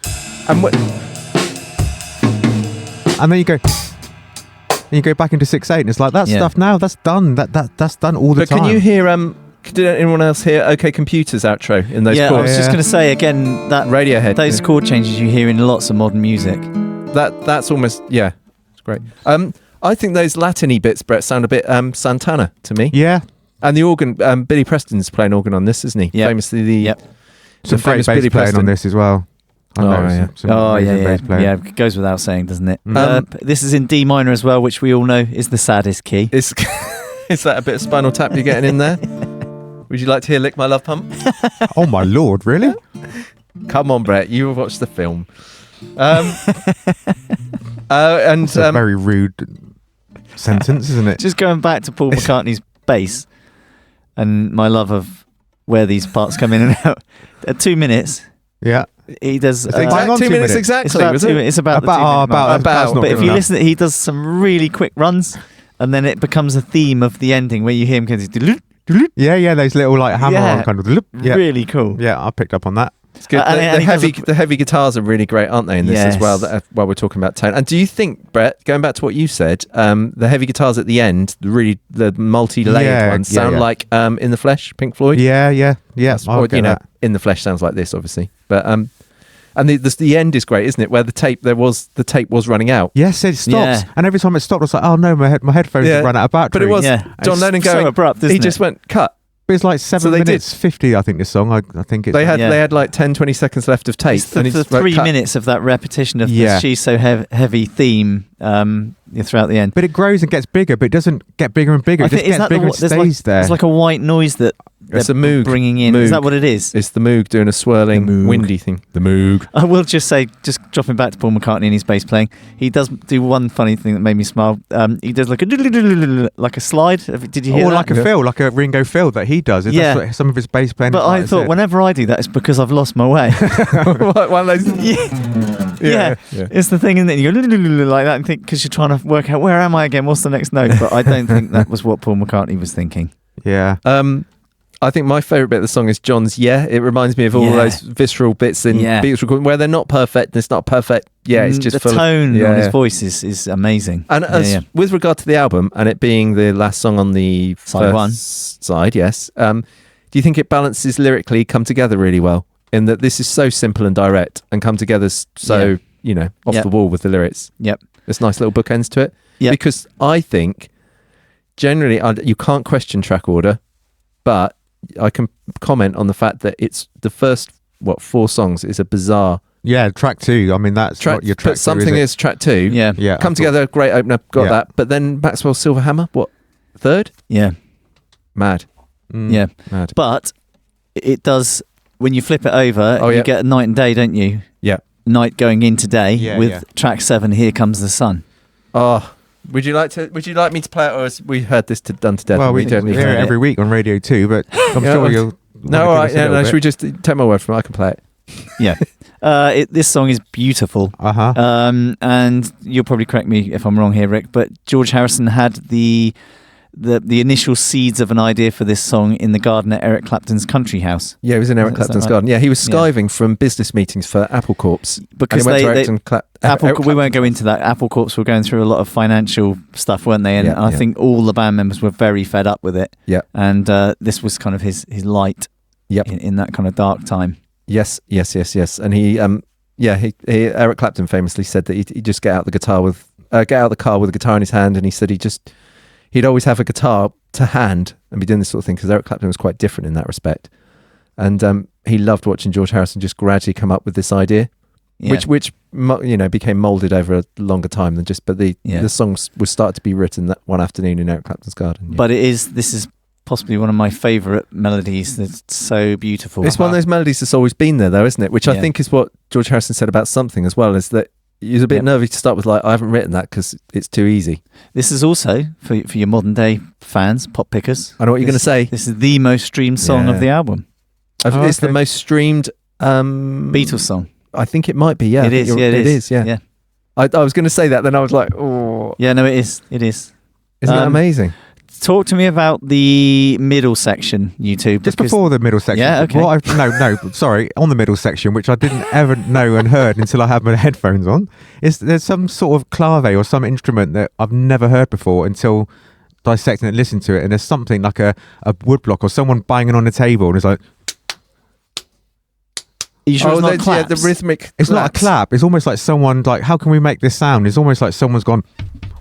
And and then you go, and you go back into 6/8, and it's like that Yeah. stuff now. That's done. That's done all the but time. can you hear? Did anyone else hear OK Computer's outro in those Yeah, I chords? was just Yeah. going to say again that Radiohead. those chord changes you hear in lots of modern music. That's almost it's great. I think those Latin-y bits, Brett, sound a bit Santana to me. Yeah, And the organ, Billy Preston's playing organ on this, isn't he? Yep. Famously the Yep. some great famous bass Billy playing Preston. on this as well. I Oh, know yeah. some Oh amazing yeah, bass playing. yeah. It goes without saying, doesn't it? Um, This is in D minor as well, which we all know is the saddest key. Is that a bit of Spinal Tap you're getting in there? Would you like to hear "Lick My Love Pump"? Oh my lord, really? Come on, Brett, you watched the film. And It's a very rude sentence, isn't it? Just going back to Paul McCartney's bass and my love of where these parts come in and out. At 2 minutes, Yeah. he does. It's bang exact on 2 2 minutes minutes. exactly. It's about was 2 it? minutes. It's about the 2 About, minute mark. that's not But if good you enough. listen, he does some really quick runs, and then it becomes a theme of the ending where you hear him going, Yeah, those little like hammer Yeah. on kind of. Yeah, really cool. yeah, I picked up on that. It's good. And The he does heavy, the heavy guitars are really great, aren't they? In this as Yes. well. While we're talking about tone, and do you think, Brett, going back to what you said, the heavy guitars at the end, the multi-layered Yeah, ones, yeah, sound yeah. like "In the Flesh," Pink Floyd? Yeah, yeah. I'll Or, get that. "In the Flesh" sounds like this, obviously. But and the end is great, isn't it? Where the tape was running out. Yes, it stops, Yeah. and every time it stopped, I was like, "Oh no, my headphones Yeah. have run out of battery." But it was Yeah. John It's Lennon so going. abrupt, He isn't just it? went cut. But it's like 7 So they did. minutes 50. I think this song. I think it's. They had Yeah. they had like 10, 20 seconds left of tape, It's the, and he the just went 3 cut. minutes of that repetition of Yeah. the "She's So Heavy" theme throughout the end. But it grows and gets bigger, but it doesn't get bigger and bigger. I It just think- is gets that the bigger and wa- there's stays there. It's like a white noise that It's they're a Moog. bringing in. Moog. Is that what it is? It's the Moog doing a swirling, The Moog. windy thing. The Moog. I will just say, just dropping back to Paul McCartney and his bass playing, he does do one funny thing that made me smile. He does like a slide. Did you hear or that? like a fill, like a Ringo fill that he does. Yeah. That's what some of his bass playing. But I thought whenever I do that, it's because I've lost my way. One of those. Yeah. It's the thing, isn't it? You go like that and think, because you're trying to work out, where am I again? What's the next note? But I don't think that was what Paul McCartney was thinking. Yeah. I think my favourite bit of the song is John's "Yeah." It reminds me of all Yeah. those visceral bits in Yeah. Beatles recording where they're not perfect. It's not perfect. Yeah, it's just the full tone of, on his voice is amazing. And with regard to the album and it being the last song on the Side first one. side, yes. Do you think it balances lyrically, come together really well? In that this is so simple and direct, and come together so off Yep. the wall with the lyrics. Yep. There's nice little bookends to it. Yep. Because I think generally you can't question track order, but I can comment on the fact that it's the first 4 songs is a bizarre Yeah, track 2. I mean, that's track. not your track. But something is track 2. Yeah. Yeah. Come together, great opener, got Yeah. that. But then Maxwell's Silver Hammer, what, third? Yeah. Mad. Yeah. Mad. But it does, when you flip it over, Oh, yeah. you get a night and day, don't you? Yeah. Night going into day Yeah, with yeah. track 7, Here Comes the Sun. Oh, would you like me to play it, or has we heard this done to death? Well, and we don't need to hear hear it every week on Radio 2, but I'm Yeah, sure well, you'll. No, all right. No, should we just take my word from it? I can play it. Yeah. This song is beautiful. Uh-huh. And you'll probably correct me if I'm wrong here, Rick, but George Harrison had the initial seeds of an idea for this song in the garden at Eric Clapton's country house. Yeah, he was in Eric Is that Clapton's right? garden. Yeah, he was Yeah. skiving from business meetings for Apple Corps. Because and he went they- to Eric We won't go into that. Apple Corps were going through a lot of financial stuff, weren't they? And Yeah, I yeah. think all the band members were very fed up with it. Yeah. And this was kind of his light Yep. in that kind of dark time. Yes. And he Eric Clapton famously said that he'd just get out the car with a guitar in his hand, and he said he'd always have a guitar to hand and be doing this sort of thing, because Eric Clapton was quite different in that respect. And he loved watching George Harrison just gradually come up with this idea, Yeah. which became molded over a longer time than just. But the songs would start to be written that one afternoon in Eric Clapton's garden. Yeah. But this is possibly one of my favourite melodies. It's so beautiful. It's one of those melodies that's always been there, though, isn't it? Which I Yeah. think is what George Harrison said about Something as well, is that he was a bit Yep. nervy to start with, like, I haven't written that because it's too easy. This is also, for your modern day fans, pop pickers. I know what you're going to say. This is the most streamed song Yeah. of the album. It's the okay. most streamed Beatles song. I think it might be, yeah. It is, yeah, it is. yeah. Yeah. I was going to say that, then I was like, oh. Yeah, no, it is. It is. Isn't that amazing? Talk to me about the middle section, you two. Just because- before the middle section. Yeah, okay. Sorry, on the middle section, which I didn't ever know and heard until I had my headphones on, is there's some sort of clave or some instrument that I've never heard before until dissecting it and listening to it, and there's something like a woodblock or someone banging on the table, and it's like, Are you sure it's not claps? the rhythmic. it's not a clap, it's almost like someone, like, how can we make this sound? It's almost like someone's gone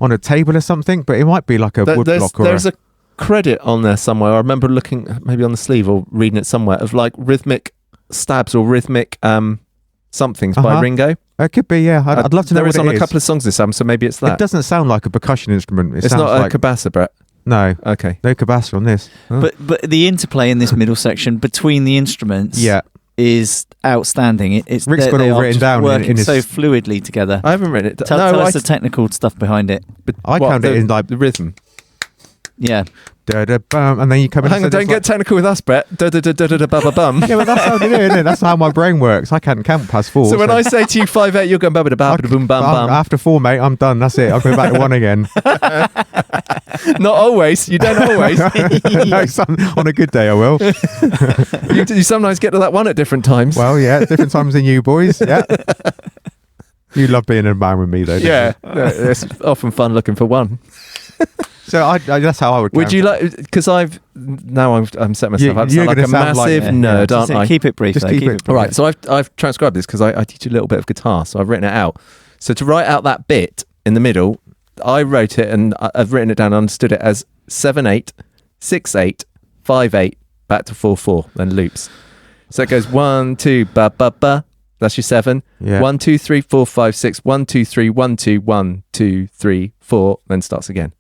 on a table or something, but it might be like a woodblock or There's a credit on there somewhere. I remember looking maybe on the sleeve or reading it somewhere of like rhythmic stabs or rhythmic somethings by Uh-huh. Ringo. It could be, yeah. I'd love to know There what is it on is. a couple of songs this album, so maybe it's that. It doesn't sound like a percussion instrument. It It's sounds not a like cabasa, Brett. no Okay. cabasa on this. But the interplay in this middle section between the instruments Yeah. is outstanding. It's Rick's got it they all are written just down in working his- so fluidly together. I haven't written it. Tell us the technical stuff behind it. I count it in like the rhythm. Yeah. da-da-bum, and then you come in. Hang on, don't get technical with us, Brett. Da-da-da-da-da-ba-ba-bum. Yeah, but that's how they do it, isn't it? That's how my brain works. I can't count past four. So when I say to you 5-8, you're going ba-ba-da-ba-ba-da-boom bum bum. after four, mate, I'm done. That's it. I'll go back to one again. Not always. You don't always. No, on a good day, I will. You sometimes get to that one at different times. Well, yeah, different times than you boys. Yeah. You love being in a band with me, though. don't Yeah, you? it's often fun looking for one. So that's how I would. Would count you it. like? Because I'm setting myself up. You're Sound like gonna a sound like- massive yeah, nerd, Just aren't I? keep it brief. Just though. keep Keep it- it All brief. right, so I've transcribed this because I teach a little bit of guitar, so I've written it out. So to write out that bit in the middle, I wrote it and I've written it down and understood it as 7/8, 6/8, 5/8, back to 4/4, then loops. So it goes 1 2 ba ba ba. That's your 7. Yeah. 1 2 3 4 5 6. 1 2 3 1 2 1 2 3 4. Then starts again.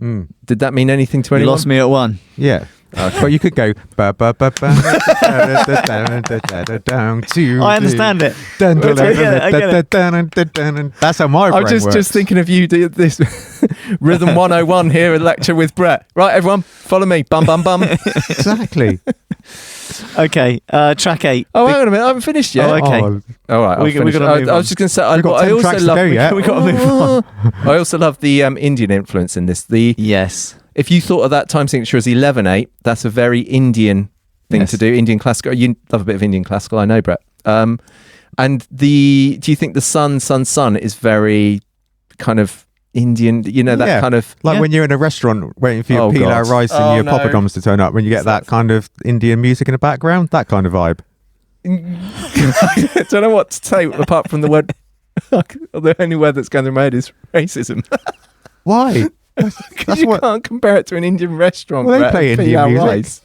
Mm. Did that mean anything to You anyone? lost me at one. Yeah. But you could go ba ba ba ba down to. I understand it. I get it. That's how my brain I'm just works. thinking of you doing this Rhythm 101 here at Lecture with Brett. Right, everyone, follow me. Bum, bum, bum. Exactly. Okay, track 8. Oh, hang on a minute. I haven't finished yet. Oh, okay. Oh, All right, We gotta move I on. was just going to say, I We've got 10 also tracks to love. go yet. We got to move on. I also love the Indian influence in this. Yes. If you thought of that time signature as 11/8, that's a very Indian thing Yes. to do. Indian classical. You love a bit of Indian classical, I know, Brett. And do you think the sun is very kind of Indian? You know, that Yeah. kind of. like Yeah. when you're in a restaurant waiting for your Oh, pilau God. rice and Oh, your no. poppadoms to turn up, when you get that kind of Indian music in the background, that kind of vibe. I don't know what to say apart from the word. The only word that's going through my head is racism. Why? Because you can't compare it to an Indian restaurant. Well, they Brett, play and Indian pilau music. rice.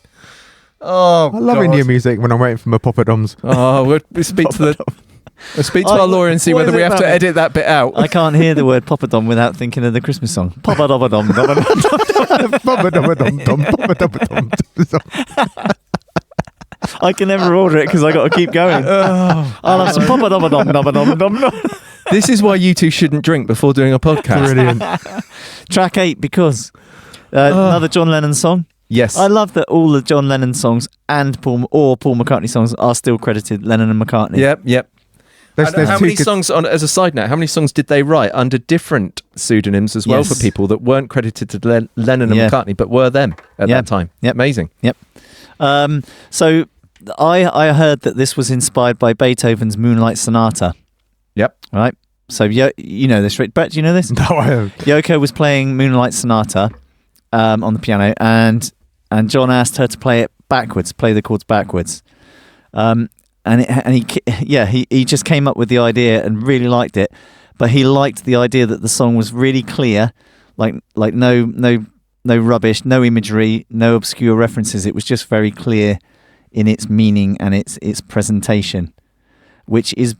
Oh, I love God. Indian music when I'm waiting for my poppadoms. Oh, we'll speak to our lawyer and see What whether is we it have to about- edit that bit out. I can't hear the word poppadom without thinking of the Christmas song. Poppadom. Poppadom, poppadom. I can never order it because I got to keep going. I'll have some poppadom. This is why you two shouldn't drink before doing a podcast. Brilliant. Track 8 because another John Lennon song. Yes. I love that all the John Lennon songs and Paul McCartney songs are still credited Lennon and McCartney. Yep. There's How two many good- songs, as a side note, how many songs did they write under different pseudonyms as well Yes. for people that weren't credited to Lennon and Yeah. McCartney, but were them at Yeah. that time? Yep. Amazing. So I heard that this was inspired by Beethoven's Moonlight Sonata. Yep. Right. So you know this, right? Brett, do you know this? No, I haven't. Yoko was playing Moonlight Sonata on the piano, and John asked her to play the chords backwards. He just came up with the idea and really liked it, but he liked the idea that the song was really clear, like no rubbish, no imagery, no obscure references. It was just very clear in its meaning and its presentation, which is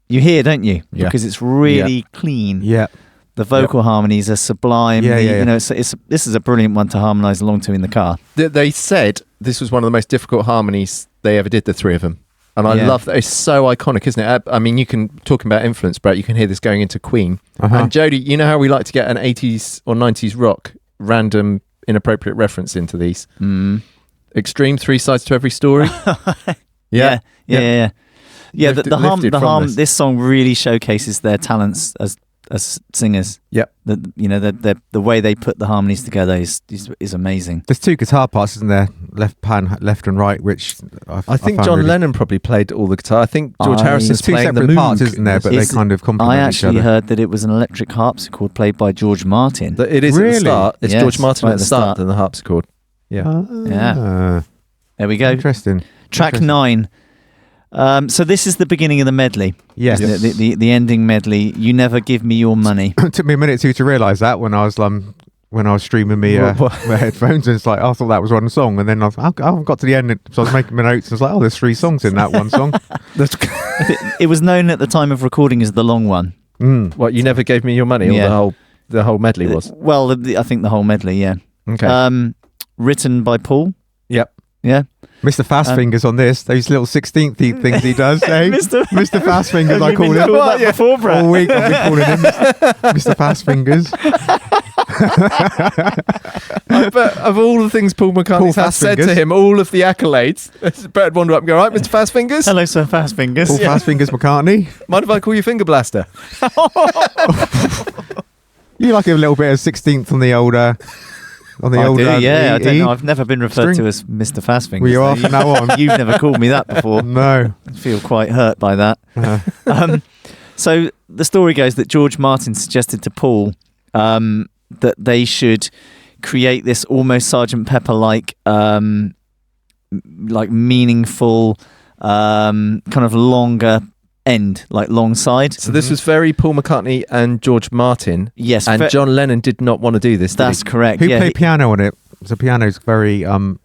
you hear, don't you? Yeah. Because it's really clean. Yeah. The vocal harmonies are sublime. Yeah, yeah. You know, this is a brilliant one to harmonise along to in the car. They said this was one of the most difficult harmonies they ever did, the three of them. And I love that. It's so iconic, isn't it? I mean, you can, talking about influence, Brett, you can hear this going into Queen. And Jody, you know how we like to get an 80s or 90s rock random inappropriate reference into these? Extreme, 3 sides to every story. Yeah. Lifted from this. This song really showcases their talents as singers. Yep. The way they put the harmonies together is amazing. There's 2 guitar parts, isn't there? Left and right, which I think John really... Lennon probably played all the guitar. I think George Harrison's There's 2 playing the separate Moog. parts, isn't there? But they kind of complement each other. I actually heard that it was an electric harpsichord played by George Martin. It is Really? at the start. It's Yes, George Martin right at the start and the harpsichord. Yeah. Yeah. There we go. Interesting. Track 9. So this is the beginning of the medley. Yes. Isn't it? The ending medley. You never give me your money. It took me a minute to realise that when I was streaming my headphones, and it's like I thought that was one song, and then I got to the end, so I was making my notes, and it's like, oh, there's 3 songs in that one song. It was known at the time of recording as the long one. What, you never gave me your money? Yeah. Or the whole medley was? Well, I think the whole medley. Yeah. Okay. Written by Paul. Yep. Yeah. Mr. Fastfingers on this, those little 16th things he does, eh? Mr. Fastfingers, I call him. That before, Brett? All week I've been calling him Mr. Fastfingers. But of all the things Paul McCartney has said to him, all of the accolades, Brett would wander up and go, right, Mr. Fastfingers? Hello, Sir Fastfingers. Paul Fastfingers McCartney. Mind if I call you Finger Blaster? You like a little bit of 16th on the older... I do, yeah. I don't know. I've never been referred to as Mr. Fastfingers. Well, you are from now on. You've never called me that before. No. I feel quite hurt by that. So the story goes that George Martin suggested to Paul that they should create this almost Sgt. Pepper-like, meaningful, kind of longer end, like long side. So this was very Paul McCartney and George Martin. Yes. And John Lennon did not want to do this. That's correct. Who played piano on it? The piano's very... I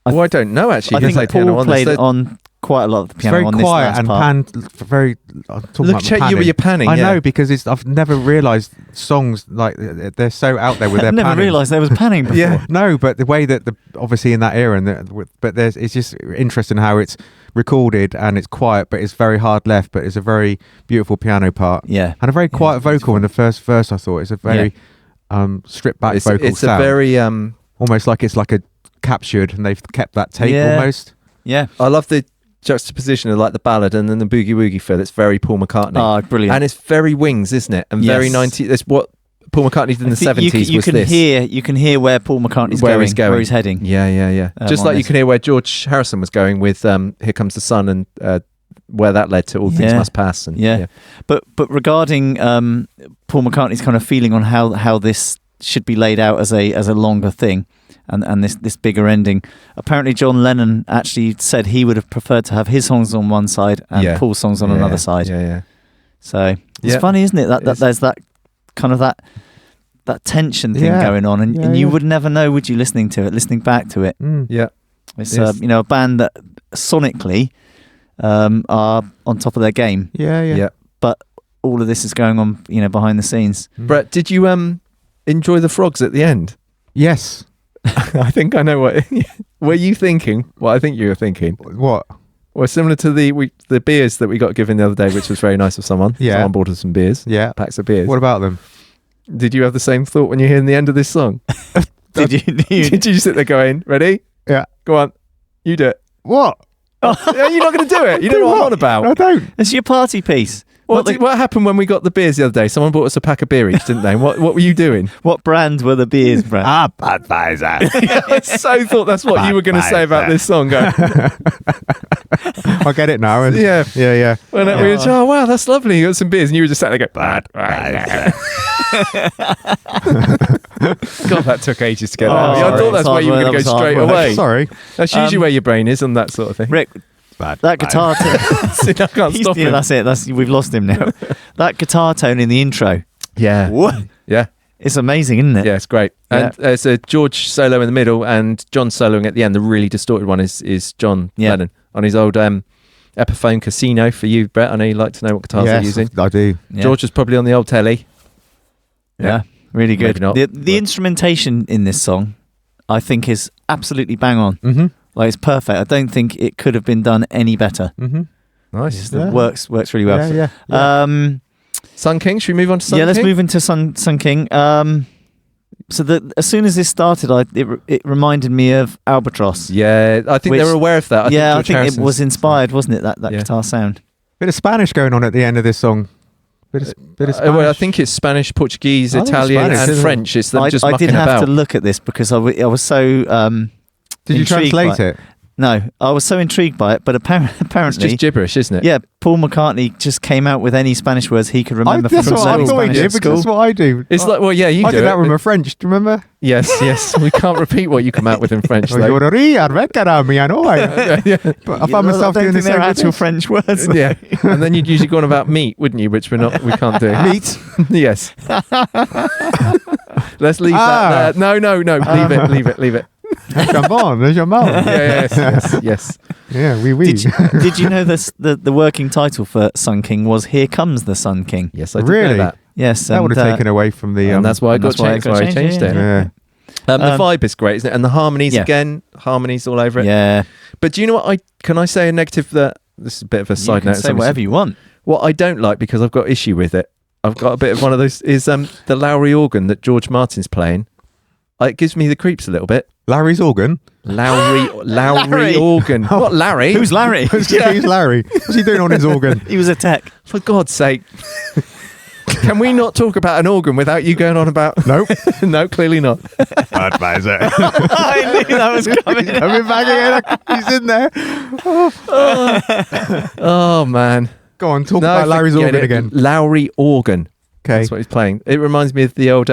don't know, actually. I think Paul played on quite a lot of the piano on this last part. It's very quiet and panned very... Look at you with your panning. I know, because I've never realised songs like they're so out there with their panning. I never realised there was panning before. Yeah, no, but the way that obviously in that era, it's just interesting how it's recorded and it's quiet, but it's very hard left, but it's a very beautiful piano part. Yeah, and a very quiet vocal in the first verse. I thought it's a very stripped back vocal it's sound. A very almost like it's like a captured, and they've kept that take almost. Yeah, I love the juxtaposition of like the ballad and then the boogie woogie fill. It's very Paul McCartney. Oh, brilliant! And it's very Wings, isn't it? And very 90s. It's what Paul McCartney did in the 70s. You can hear where Paul McCartney's where going, he's going, where he's heading. Yeah. Just like you can hear where George Harrison was going with "Here Comes the Sun" and where that led to "All Things Must Pass." And But regarding Paul McCartney's kind of feeling on how this should be laid out as a longer thing, and this bigger ending. Apparently, John Lennon actually said he would have preferred to have his songs on one side and Paul's songs on another side. Yeah. So it's funny, isn't it? That there's that kind of that tension thing going on, and you would never know, would you, listening back to it? Yeah, it's a band that sonically are on top of their game. Yeah. But all of this is going on, behind the scenes. Brett, did you enjoy the frogs at the end? Yes. I think I know what. Were you thinking? What I think you were thinking. What? Well, similar to the beers that we got given the other day, which was very nice of someone. Yeah. Someone bought us some beers. Yeah. Packs of beers. What about them? Did you have the same thought when you hear the end of this song? Did you? Did you sit there going, ready? Yeah. Go on. You do it. What? You're not going to do it. You don't know what I'm on about. I don't. It's your party piece. What happened when we got the beers the other day? Someone bought us a pack of beer each, didn't they? What were you doing? What brand were the beers, Brad? Budweiser. I so thought that's what you were going to say about this song. Go. I get it now. Yeah. When we were oh wow, that's lovely. You got some beers, and you were just sat there going, Budweiser. God, that took ages to get out. I thought that's where you were going to go straight away. Sorry. That's usually where your brain is on that sort of thing. Rick, that guitar tone. See, I can't stop him. That's it. We've lost him now. That guitar tone in the intro. Yeah. What? Yeah. It's amazing, isn't it? Yeah, it's great. And there's a George solo in the middle and John soloing at the end. The really distorted one is John Lennon on his old Epiphone Casino for you, Brett. I know you like to know what guitars they're using. I do. Yeah. George was probably on the old telly. Yeah, really good. Maybe not, The but- instrumentation in this song, I think, is absolutely bang on. Mm-hmm. Like, it's perfect. I don't think it could have been done any better. Mm-hmm. Nice. Yeah. Works really well. Yeah. Sun King. Should we move on to Sun Yeah, King? let's move into Sun King. So that as soon as this started, it reminded me of Albatross. Yeah, I think they were aware of that. I George think it Harrison's- was inspired, wasn't it? That Yeah. guitar sound. Bit of Spanish going on at the end of this song. Bit of Spanish. Well, I think it's Spanish, Portuguese, I think it's Italian, Spanish, and isn't it? French. It's them I just did mucking have about. to look at this because I was so. Did you intrigued translate by it? No, I was so intrigued by it, but It's apparently, just gibberish, isn't it? yeah, Paul McCartney just came out with any Spanish words he could remember That's from what I learning thought he Spanish did, at because school. that's what I do. It's like, well, yeah, you I do did it, that with but- my French. Do you remember? Yes. We can't repeat what you come out with in French. Oh, though. I found Yeah, myself I don't doing the think they're same with actual this. French words. Yeah, and then you'd usually go on about meat, wouldn't you? Which we can't do. Meat. Yes. Let's leave that there. No. Leave it. Jambon, le jambon. Yes. Yeah, oui. Did you know this? The working title for Sun King was "Here Comes the Sun King." Yes, I did Really? know that. Yes, That would have taken away from the. And that's why I and got that's why changed. it got That's why I changed, changed it. Yeah. The vibe is great, isn't it? And the harmonies Yeah. again, harmonies all over it. Yeah, But do you know what? Can I say a negative that this is a bit of a you side can note? say whatever you want. What I don't like, because I've got issue with it, I've got a bit of one of those, is the Lowry organ that George Martin's playing. It gives me the creeps a little bit. Larry's organ. Lowry Larry. organ. What, Larry? Who's Larry? Who's Larry? What's he doing on his organ? He was a tech. For God's sake. Can we not talk about an organ without you going on about... Nope. No, clearly not. Advisor. I knew that was coming. Coming back again. He's in there. Oh, man. Go on, talk about Larry's forget organ it. again. Lowry organ. Okay. That's what he's playing. It reminds me of the old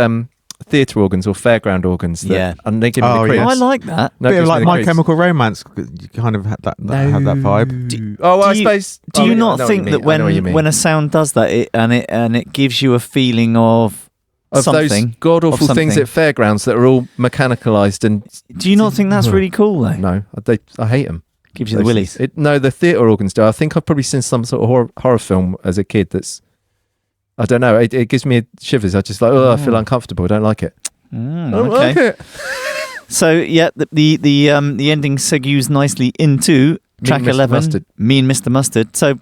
theatre organs or fairground organs. That, Yeah. And they give me Oh, the yeah. creeps. I like that. No, it Bit of gives me like the My creeps. Chemical Romance. You kind of had that vibe. I Do you- suppose. Do oh, you I not know what think you that mean. I know what you mean. when a sound does that, it gives you a feeling of those something? god awful of things something. at fairgrounds that are all mechanicalized and Do you not think that's really cool though? no, I hate them. Gives you the willies. No, the theatre organs do. I think I've probably seen some sort of horror film as a kid. I don't know. It gives me shivers. I just like, I feel uncomfortable. I don't like it. I don't like it. So yeah, the ending segues nicely into track Mr. 11, Mustard. Me and Mr. Mustard. So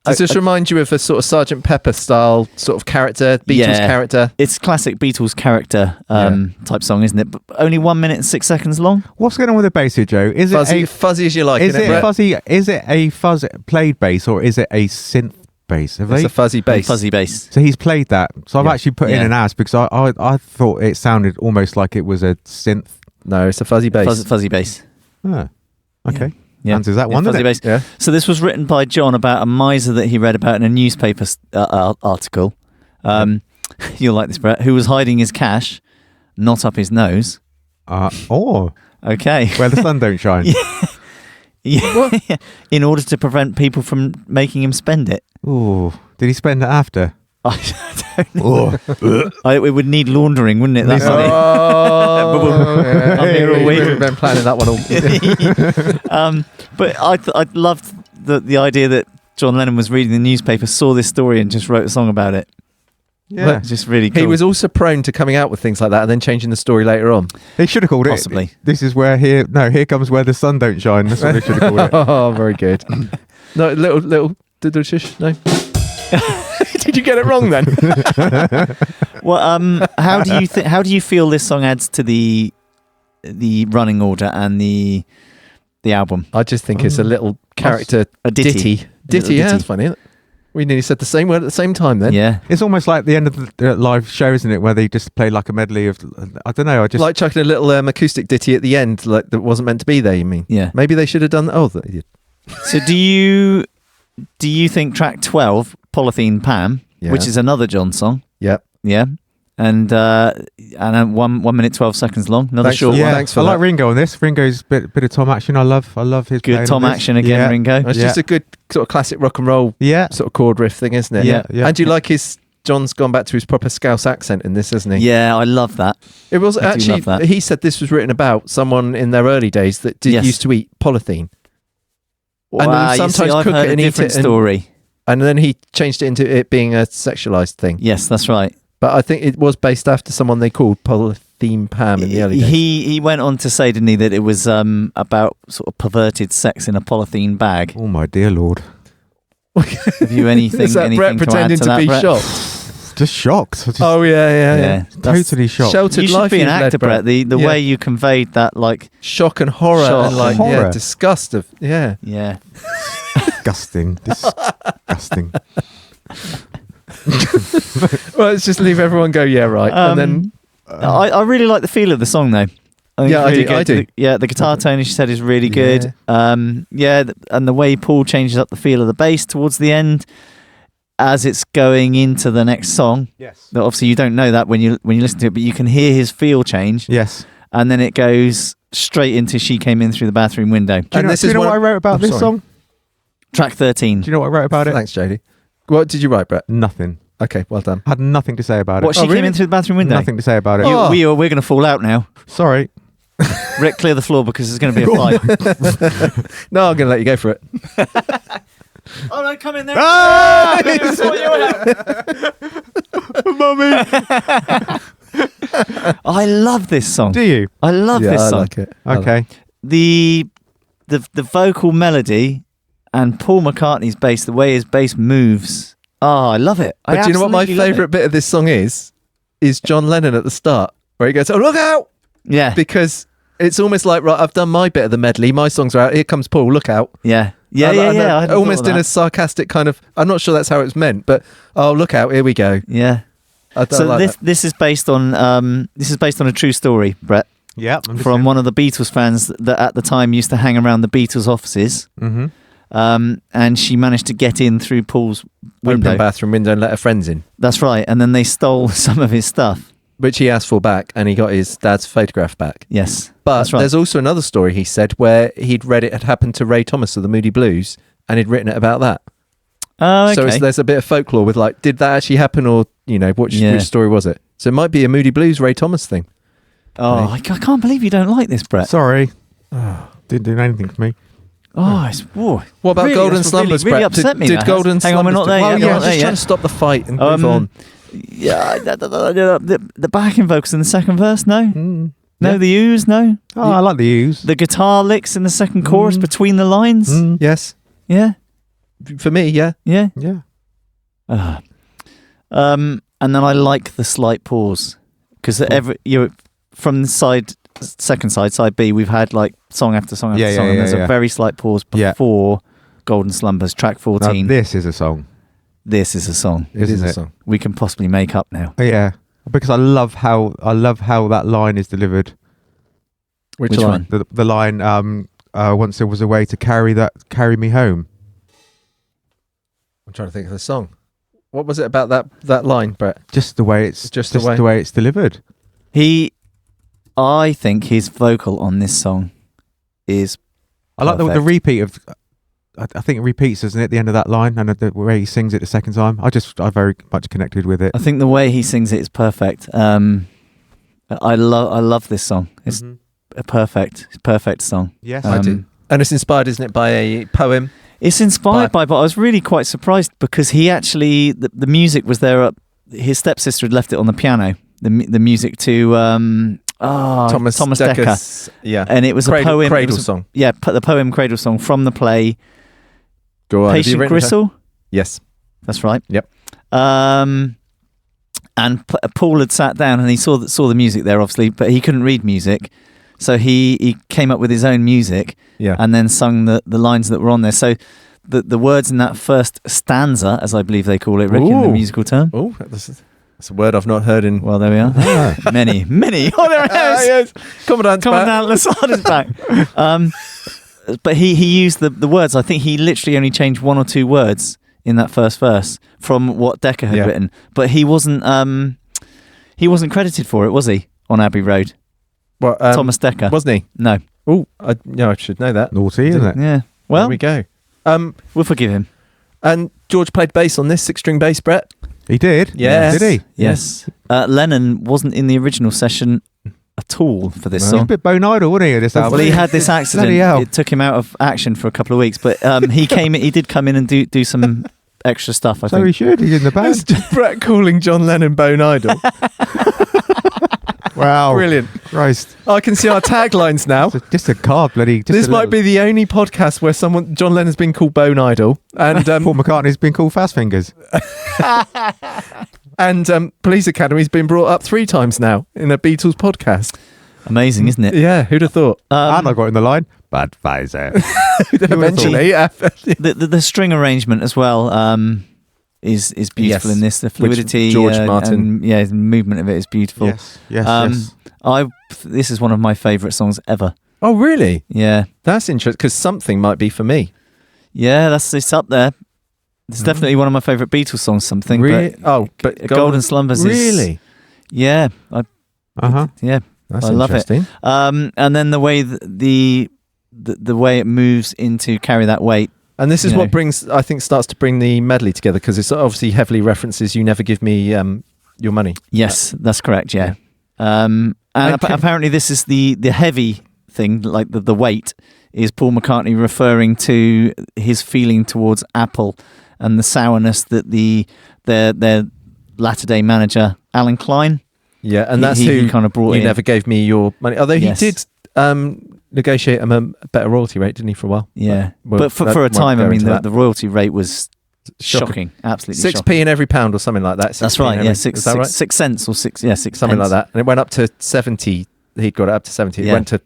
Does this remind you of a sort of Sergeant Pepper style sort of character, Beatles Yeah. character? it's classic Beatles character type song, isn't it? But only 1 minute and 6 seconds long. What's going on with the bass here, Joe? Is Fuzzy, it fuzzy as you like. is innit, it Brett? fuzzy? Is it a fuzz played bass or is it a synth bass? Have It's they? a fuzzy bass. Fuzzy bass. So he's played that. So I've Yeah. actually put in Yeah. an ass because I thought it sounded almost like it was a synth. No, it's a fuzzy bass. Fuzzy bass. Oh, okay. Yeah. Answers that Yeah, one, fuzzy doesn't it? bass. Yeah. So this was written by John about a miser that he read about in a newspaper article. You'll like this, Brett. Who was hiding his cash, not up his nose. Oh, Okay. where the sun don't shine. Yeah. In order to prevent people from making him spend it. Ooh, did he spend it after? I don't know. It would need laundering, wouldn't it? That money. Oh, yeah. I'm here all week. We've been planning that one all. But I loved the idea that John Lennon was reading the newspaper, saw this story, and just wrote a song about it. Yeah. It's just really cool. He was also prone to coming out with things like that and then changing the story later on. They should have called it. Possibly. This is where here comes where the sun don't shine. That's what they should have called it. Oh, very good. No, little shush. No. Did you get it wrong then? Well, how do you feel this song adds to the running order and the album? I just think it's a little character A ditty. Ditty, yeah, that's funny, isn't it? We nearly said the same word at the same time then. Yeah. It's almost like the end of the live show, isn't it? Where they just play like a medley of, I don't know. I just Like chucking a little acoustic ditty at the end, like that wasn't meant to be there, you mean? Yeah. Maybe they should have done that. Oh, they did. So do you think track 12, Polythene Pam, Yeah. which is another John song? Yep. Yeah. And 1 minute 12 seconds long. Another Thanks short for- one. yeah. thanks for I like that. Ringo on this. Ringo's bit of Tom Action. I love his Good playing Tom on this. Action again, Yeah. Ringo. It's Yeah. just a good sort of classic rock and roll Yeah. sort of chord riff thing, isn't it? Yeah. Yeah. And do you like John's gone back to his proper Scouse accent in this, hasn't he? Yeah, I love that. It was I do actually, love that. he said this was written about someone in their early days that Yes. used to eat polythene. And then Wow, you sometimes see, I've cook heard it a and eat different it and- story. And then he changed it into it being a sexualized thing. Yes, that's right. But I think it was based after someone they called Polythene Pam in the early days. He went on to say, didn't he, that it was about sort of perverted sex in a polythene bag. Oh my dear Lord! Have you anything? Is that anything Brett pretending to, to be Brett? shocked? Just shocked. Just Oh yeah. totally shocked. Sheltered You should life be an you've led, actor, Brett. The way you conveyed that, like shock and horror Shock and like and horror. disgust of yeah. Disgusting. Disgusting. Well, let's just leave everyone go. Yeah, right. And then I really like the feel of the song, though. I think Yeah, it's really I do. The guitar tone, as she said, is really Yeah. good. And the way Paul changes up the feel of the bass towards the end, as it's going into the next song. Yes. That obviously you don't know that when you listen to it, but you can hear his feel change. Yes. And then it goes straight into "She Came In Through the Bathroom Window." Do you know, this do you is know one what I of- wrote about I'm this sorry. song? Track 13. Do you know what I wrote about it? Thanks, Jodie. What did you write, Brett? Nothing. Okay, well done. Had nothing to say about it. What, She Oh, Came really? In Through the Bathroom Window? Nothing to say about it. Oh. We're going to fall out now. Sorry. Rick, clear the floor because there's going to be a fight. No, I'm going to let you go for it. Oh no, come in there. Ah! Mummy. I love this song. Do you? I love Yeah, this I song. like it. I like it. Okay. The vocal melody and Paul McCartney's bass, the way his bass moves. Oh, I love it. But do you know what my absolutely love it. favourite bit of this song is? Is John Lennon at the start, where he goes, "Oh, look out!" Yeah, Because it's almost like, right, I've done my bit of the medley. My songs are out. Here comes Paul. Look out! yeah. I hadn't Almost thought of in a that. sarcastic kind of. I'm not sure that's how it was meant, but oh, look out! Here we go. Yeah. I don't So like that. this is based on a true story, Brett, Yeah. from one of the Beatles fans that at the time used to hang around the Beatles offices. Mm-hmm. And she managed to get in through Paul's window. Open bathroom window and let her friends in, That's right. And then they stole some of his stuff. which he asked for back, and he got his dad's photograph back. Yes. But that's right. there's also another story he said where he'd read it had happened to Ray Thomas of the Moody Blues, and he'd written it about that. Oh, okay. So there's a bit of folklore with like, did that actually happen, or which story was it? So it might be a Moody Blues Ray Thomas thing. I can't believe you don't like this, Brett. Sorry. Didn't do anything for me. Whoa. What about Really, Golden that's Slumbers, really Brett? upset me, Did that Golden has. Hang on, we're not Slumbers? there yet, Yeah, we're not I'm there just yet. trying to stop the fight and move on. Yeah, the backing vocals in the second verse, no? Mm. No, Yeah. the ooze, no? Oh, I like the use. The guitar licks in the second chorus between the lines? Mm. Yes, Yeah, for me, yeah. yeah. Yeah. And then I like the slight pause because from the second side B, we've had like song after song after song, and there's a very slight pause Yeah. before Golden Slumbers, track Now, 14. this is a song. This is a song It is Isn't a it? song. we can possibly make up now. Yeah. Because I love how that line is delivered. Which Which line? one? The line once there was a way to carry me home. I'm trying to think of the song. What was it about that line, Brett? Just the way it's Just just, the way- the way it's delivered. I think his vocal on this song is I like the perfect. repeat of. I think it repeats, doesn't it, at the end of that line, and the way he sings it the second time. I very much connected with it. I think the way he sings it is perfect. I love this song. It's Mhm. a perfect song. Yes, I do. And it's inspired, isn't it, by a poem? It's inspired by, but I was really quite surprised because he actually the music was there. His stepsister had left it on the piano. The music to Thomas Dekker, Dekker's- Yeah. and it was a Cradle, poem. It Cradle was song. the poem Cradle Song from the play Go on. Have you Patient written it? Gristle. Yes. That's right. Yep. And Paul had sat down and he saw the music there, obviously, but he couldn't read music, so he came up with his own music. Yeah. And then sung the lines that were on there. So the words in that first stanza, as I believe they call it, Rick, in the Ooh. musical term. Oh, that's a word I've not heard in. Well, there we are. Many. Oh, there it is. Yes. Commandant's back. Commandant Lassard is back. But he used the words. I think he literally only changed one or two words in that first verse from what Dekker had written. But he wasn't credited for it, was he? On Abbey Road, Well, Thomas Dekker. wasn't he? No. Oh, I should know that. naughty, isn't it? Yeah. Well, there we go. we'll forgive him. And George played bass on this 6-string bass, Brett. He did. Yes. Did he? Yes. Lennon wasn't in the original session at all for this He's song. a bit bone idle, wasn't he? At this album. Well, he had this accident. Bloody hell. It took him out of action for a couple of weeks, but he did come in and do some extra stuff. I So think he should. He's in the It's band. just Brett calling John Lennon bone idol. Wow. Brilliant. Christ. I can see our taglines now. Just a card, bloody. Just This a might little- be the only podcast where John Lennon's been called bone idol, and Paul McCartney's been called Fast Fingers. and Police Academy's been brought up 3 times now in a Beatles podcast. amazing, isn't it? Yeah, who'd have thought? And I got in the line. Budweiser. Eventually, The string arrangement as well is beautiful Yes. in this. The fluidity, George Martin. and the movement of it is beautiful. Yes. Yes. This is one of my favourite songs ever. Oh, really? Yeah, That's interesting because something might be for me. yeah, it's up there. It's definitely one of my favourite Beatles songs. Something, Really? but But Golden Slumbers is really? yeah, yeah. That's I love it. interesting. And then the way the way it moves into Carry That Weight. And this is You what know. brings, I think, starts to bring the medley together because it's obviously heavily references "You Never Give Me Your Money." Yes, that's correct. Yeah. And Okay. apparently this is the heavy thing, like the weight, is Paul McCartney referring to his feeling towards Apple and the sourness that their latter day manager Alan Klein. Yeah, and that's he who kind of brought You in. Never Gave Me Your Money. Although he Yes. did negotiate him a better royalty rate, didn't he, for a while? Yeah, Well, but for that a won't time, go I mean, into that. the royalty rate was Shocking. shocking, absolutely 6p shocking. in every pound or something like that. That's 6p in right. every- Yeah, is that right? 6 cents or 6 Something pence. like that. And it went up to 70. He'd got it up to 70. It Yeah. went to,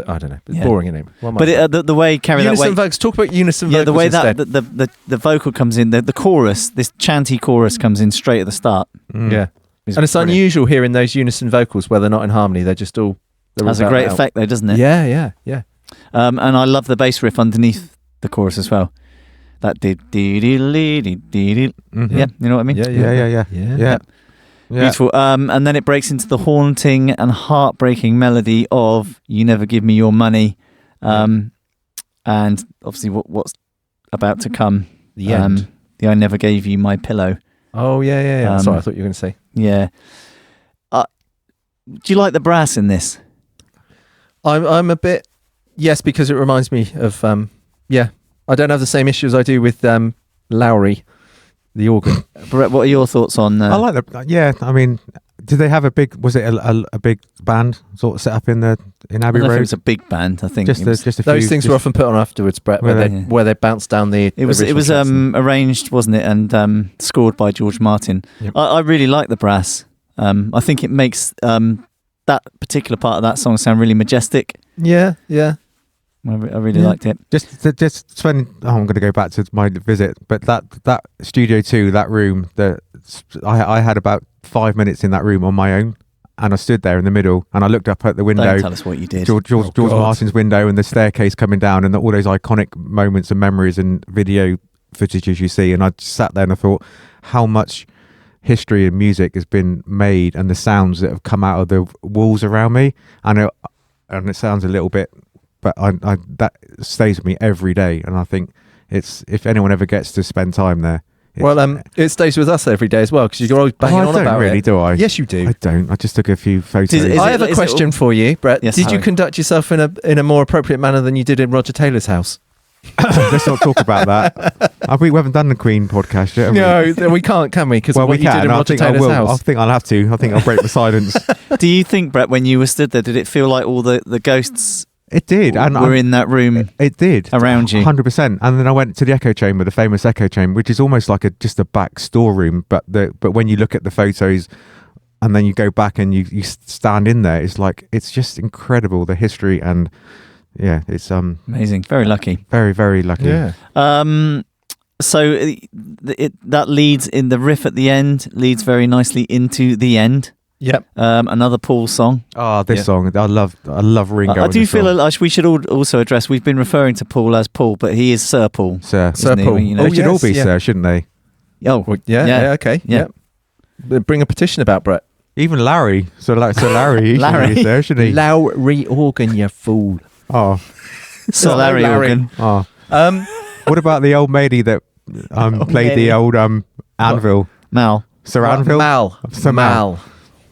I don't know. It's Yeah. boring, isn't it? What am I But saying? the way Carry That Unison Weight. vocals. Talk about unison vocals Yeah, the way instead. that the vocal comes in, the chorus, this chanty chorus comes in straight at the start. Yeah. It's And it's brilliant. unusual hearing those unison vocals where they're not in harmony. They're just all... they're all Has a about great out. effect though, doesn't it? Yeah. And I love the bass riff underneath the chorus as well. That dee dee dee dee dee dee. Mhm. Yeah, you know what I mean? Yeah. Yeah. Yeah. Beautiful. And then it breaks into the haunting and heartbreaking melody of "You Never Give Me Your Money," and obviously what's about to come. The end. The "I Never Gave You My Pillow." Oh, yeah. Um, Sorry, I thought you were going to say. Yeah. Do you like the brass in this? I'm a bit... Yes, because it reminds me of... I don't have the same issues I do with Lowry, the organ. Brett, what are your thoughts on? I like the. Yeah. I mean, did they have a big? Was it a big band sort of set up in I Abbey don't know if it Road? was a big band. I think Just it was, just a Those few, things just, were often put on afterwards, Brett, Were where they? where they bounce down the... It was original tracks. arranged, wasn't it, and scored by George Martin. Yep. I really like the brass. I think it makes that particular part of that song sound really majestic. Yeah. I really Yeah. liked it. just spend. Oh, I'm going to go back to my visit, but that Studio 2, that room, I had about 5 minutes in that room on my own, and I stood there in the middle, and I looked up at the window. Don't tell us what you did. George God. Martin's window and the staircase coming down and all those iconic moments and memories and video footages you see. And I just sat there and I thought how much history and music has been made and the sounds that have come out of the walls around me. And it sounds a little bit, but I that stays with me every day. And I think it's, if anyone ever gets to spend time there. It stays with us every day as well because you're always banging I on don't about really, it. do I? Yes, you do. I don't. I just took a few photos. Is I it- have a is it question for you, Brett. Yes, did you Harry. conduct yourself in a more appropriate manner than you did in Roger Taylor's house? Let's not talk about that. We haven't done the Queen podcast yet, have we? No, we can't, can we? Because Well, of we what you did can. in I Roger think I Taylor's will. I house. think I'll have to. I think I'll break the silence. Do you think, Brett, when you were stood there, did it feel like all the ghosts It did, and were in that room it did around you? 100%. And then I went to the echo chamber, the famous echo chamber, which is almost like just a back storeroom. But when you look at the photos, and then you go back and you stand in there, it's just incredible, the history. And yeah, it's Amazing. Very lucky. very, very lucky. Yeah. So that leads in the riff at the end, leads very nicely into the end. Yep. Another Paul song. Oh, this Yeah. song, I love Ringo. I in do this feel song. we should also address, we've been referring to Paul as Paul, but he is Sir Paul. Sir. Sir isn't he? Paul. You know, They should all yes, be yeah. Sir, shouldn't they? Oh, Well, yeah. Okay. Yeah. Yeah. Bring a petition about Brett. Even Larry. So Larry, he Larry. should be Sir, shouldn't he? Lowry organ, you fool. Oh, Sir Larry Larry. organ. oh. Um, What about the old lady that played the old anvil? Mal. Sir Anvil? Mal. Sir Mal.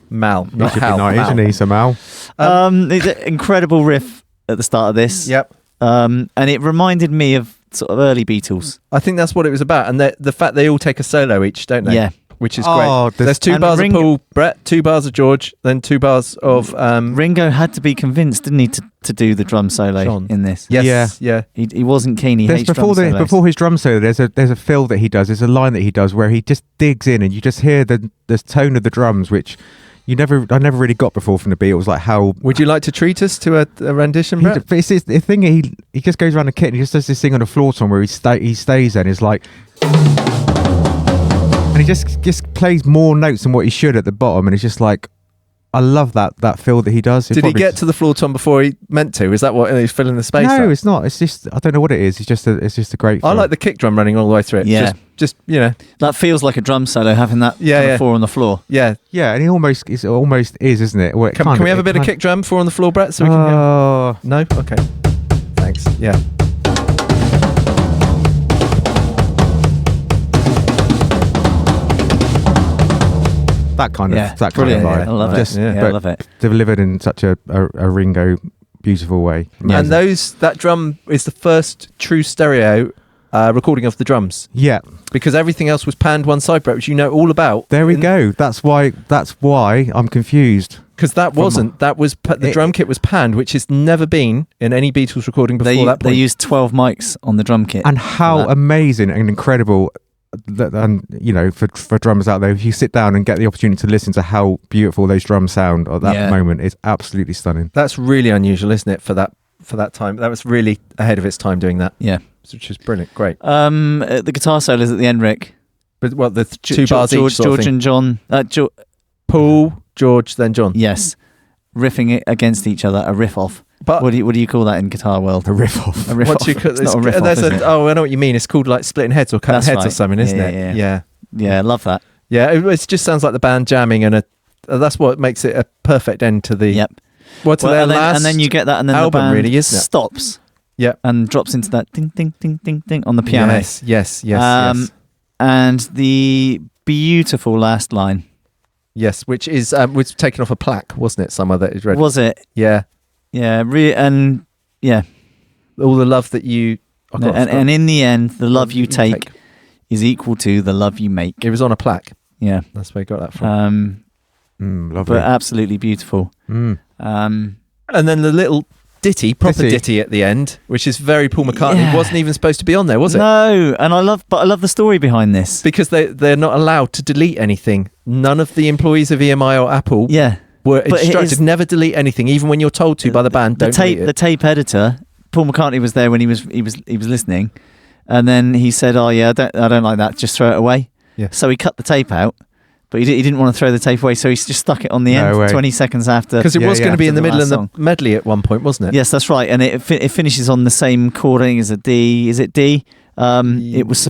Mal. He Not should Hal. be nice, Mal. isn't he, Sir Mal? There's an incredible riff at the start of this. Yep. And it reminded me of sort of early Beatles. I think that's what it was about. And the fact they all take a solo each, don't they? Yeah. Which is Oh, great. There's 2 and bars of Ringo- Paul, Brett, 2 bars of George, then 2 bars of Ringo had to be convinced, didn't he, to do the drum solo John. in this. Yes, yeah. He wasn't keen. He hates before drum solos. before his drum solo, there's a fill that he does. There's a line that he does where he just digs in, and you just hear the tone of the drums, which I never really got before from the Beatles. Like how Would you like to treat us to a rendition, he, Brett? it's the thing. He just goes around the kit and he just does this thing on the floor tone where he stays there and is like. And he just plays more notes than what he should at the bottom, and it's just like, I love that fill that he does. Did he get to the floor tom before he meant to? Is that what he's filling the space? No, up? it's not. It's just I don't know what it is. It's just a great. I fill. like the kick drum running all the way through it. Yeah. just That feels like a drum solo, having that Yeah, kind yeah. of 4 on the floor. yeah. Yeah, and it almost is, isn't it? Well, it Can kind we have of- a bit it of kind- kick drum 4 on the floor, Brett? So we can. Oh, No. Okay. Thanks. Yeah. that kind of Yeah, that kind of brilliant. vibe. Yeah, I love Just, it. yeah, Yeah, I but love it. delivered in such a Ringo beautiful way. And that drum is the first true stereo recording of the drums, Yeah, because everything else was panned one side, Brett, which you know all about. there we go. That's why I'm confused. Because that wasn't. That was the drum kit was panned, which has never been in any Beatles recording before that They point. used 12 mics on the drum kit. And how that. amazing and incredible that, and you know, for drummers out there, if you sit down and get the opportunity to listen to how beautiful those drums sound at that Yeah. moment, it's absolutely stunning. That's really unusual, isn't it? For that time, that was really ahead of its time doing that, Yeah. which is brilliant. Great. The guitar solos at the end, Rick. But what the 2 bars George, each sort of George thing. and John. Paul, George, then John. Yes. Riffing it against each other, a riff off. But What do you call that in guitar world? A riff off. A riff what off. do you call It's not a riff off, there's is it? Oh, I know what you mean. It's called like splitting heads or cutting That's heads or right. something, isn't Yeah, it? yeah. Yeah, I love that. Yeah, it just sounds like the band jamming, and that's what makes it a perfect end to the. Yep. Well, to their last. and then you get that, and then album, the band really, isn't it? stops. Yep. And drops into that ding, ding, ding, ding, ding on the piano. Yes, yes, And the beautiful last line. yes. Which is was taken off a plaque, wasn't it? Somewhere that is read. Was it? Yeah, Yeah. Yeah. all the love that you. I got- And in the end, the love you take is equal to the love you make. It was on a plaque. Yeah. That's where you got that from. Lovely. But absolutely beautiful. Mm. And then the little proper ditty at the end, which is very Paul McCartney. Yeah. Wasn't even supposed to be on there, was it? No, and I love the story behind this. Because they're not allowed to delete anything. None of the employees of EMI or Apple Yeah. were But it instructed is- never delete anything, even when you're told to by the band. Don't delete it. The tape editor, Paul McCartney was there when he was listening, and then he said, "Oh yeah, I don't like that. Just throw it away." Yeah. So he cut the tape out, but he didn't want to throw the tape away, so he just stuck it on the No end, way. 20 seconds after. Because it was going to be in the after middle of last the medley at one point, wasn't it? Yes, that's right, and it finishes on the same chord. I think as a D. Is it D? It was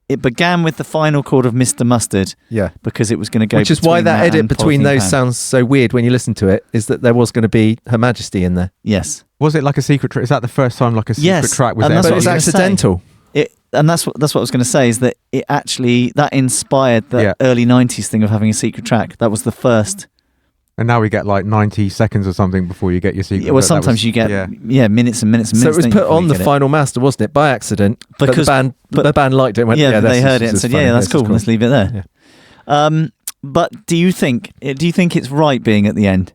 it began with the final chord of Mr. Mustard Yeah. because it was going to go. Which is why between that edit and between Polythene those Pan. sounds so weird when you listen to it, is that there was going to be Her Majesty in there. Yes. Was it like a secret track? Is that the first time like a secret Yes, track was and ever? that's But what it's I was gonna say. accidental. And that's what I was going to say is that it actually that inspired the Yeah. early 90s thing of having a secret track. That was the first. And now we get like 90 seconds or something before you get your secret. Well, but that sometimes was- you get yeah. minutes and minutes and So minutes. it was don't you, put before on you the get it. final master, wasn't it, by accident? Because- the band liked it and went, Yeah, this they is- heard it this and is said, funny, "Yeah, that's this is cool. Let's leave it there." But do you think it's right being at the end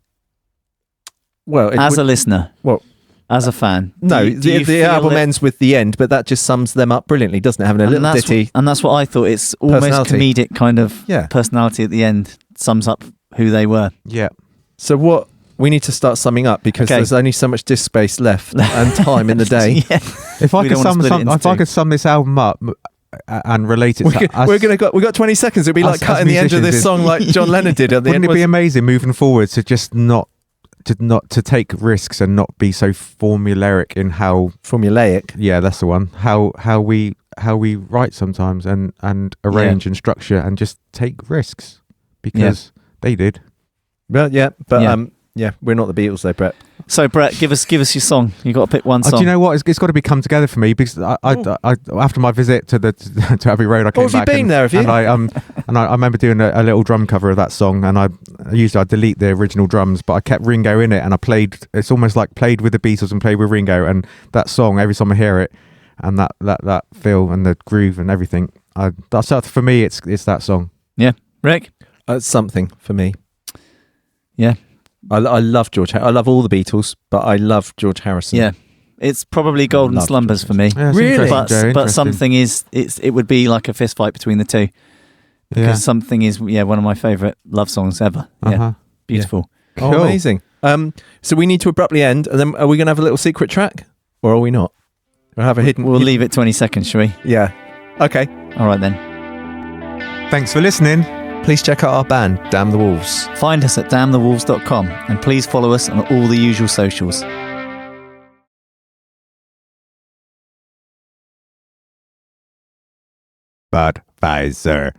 Well, it as would- a listener? Well, as a fan? no, do you the feel album that- ends with the end, but that just sums them up brilliantly, doesn't it? Having a and little that's ditty. and that's what I thought. It's almost Personality. comedic kind of Yeah. personality at the end sums up who they were. Yeah. So what we need to start summing up, because Okay. there's only so much disk space left and time in the day. Yeah. If I We could don't wanna split it into if I two. could sum this album up and relate it to us, we got 20 seconds. It'd be like us cutting the end of this musicians, song like John Lennon did at the wouldn't end. it be amazing moving forward to just not to take risks and not be so formulaic in how Formulaic. that's the one how we write sometimes and arrange and structure and just take risks because they did. Well, yeah, but Yeah. we're not the Beatles though, Brett. So, Brett, give us your song. You got to pick one song. Do you know what? It's got to be Come Together for me because I after my visit to to Abbey Road, I came have you back. been there, have you? And I remember doing a little drum cover of that song, and I usually delete the original drums, but I kept Ringo in it, and I played. It's almost like played with the Beatles and played with Ringo, and that song every time I hear it, and that feel and the groove and everything. For me, it's that song. Yeah, Rick. Something for me. Yeah. I love George. I love all the Beatles, but I love George Harrison. Yeah, it's probably Golden Slumbers for me. Yeah, really, but Something is it would be like a fist fight between the two because Something is one of my favourite love songs ever. Yeah, beautiful. Yeah. Oh, amazing. So we need to abruptly end, and then are we going to have a little secret track, or are we not? We'll have a hidden. We'll leave it 20 seconds, shall we? Yeah. Okay. All right then. Thanks for listening. Please check out our band, Damn the Wolves. Find us at damnthewolves.com and please follow us on all the usual socials. Budweiser.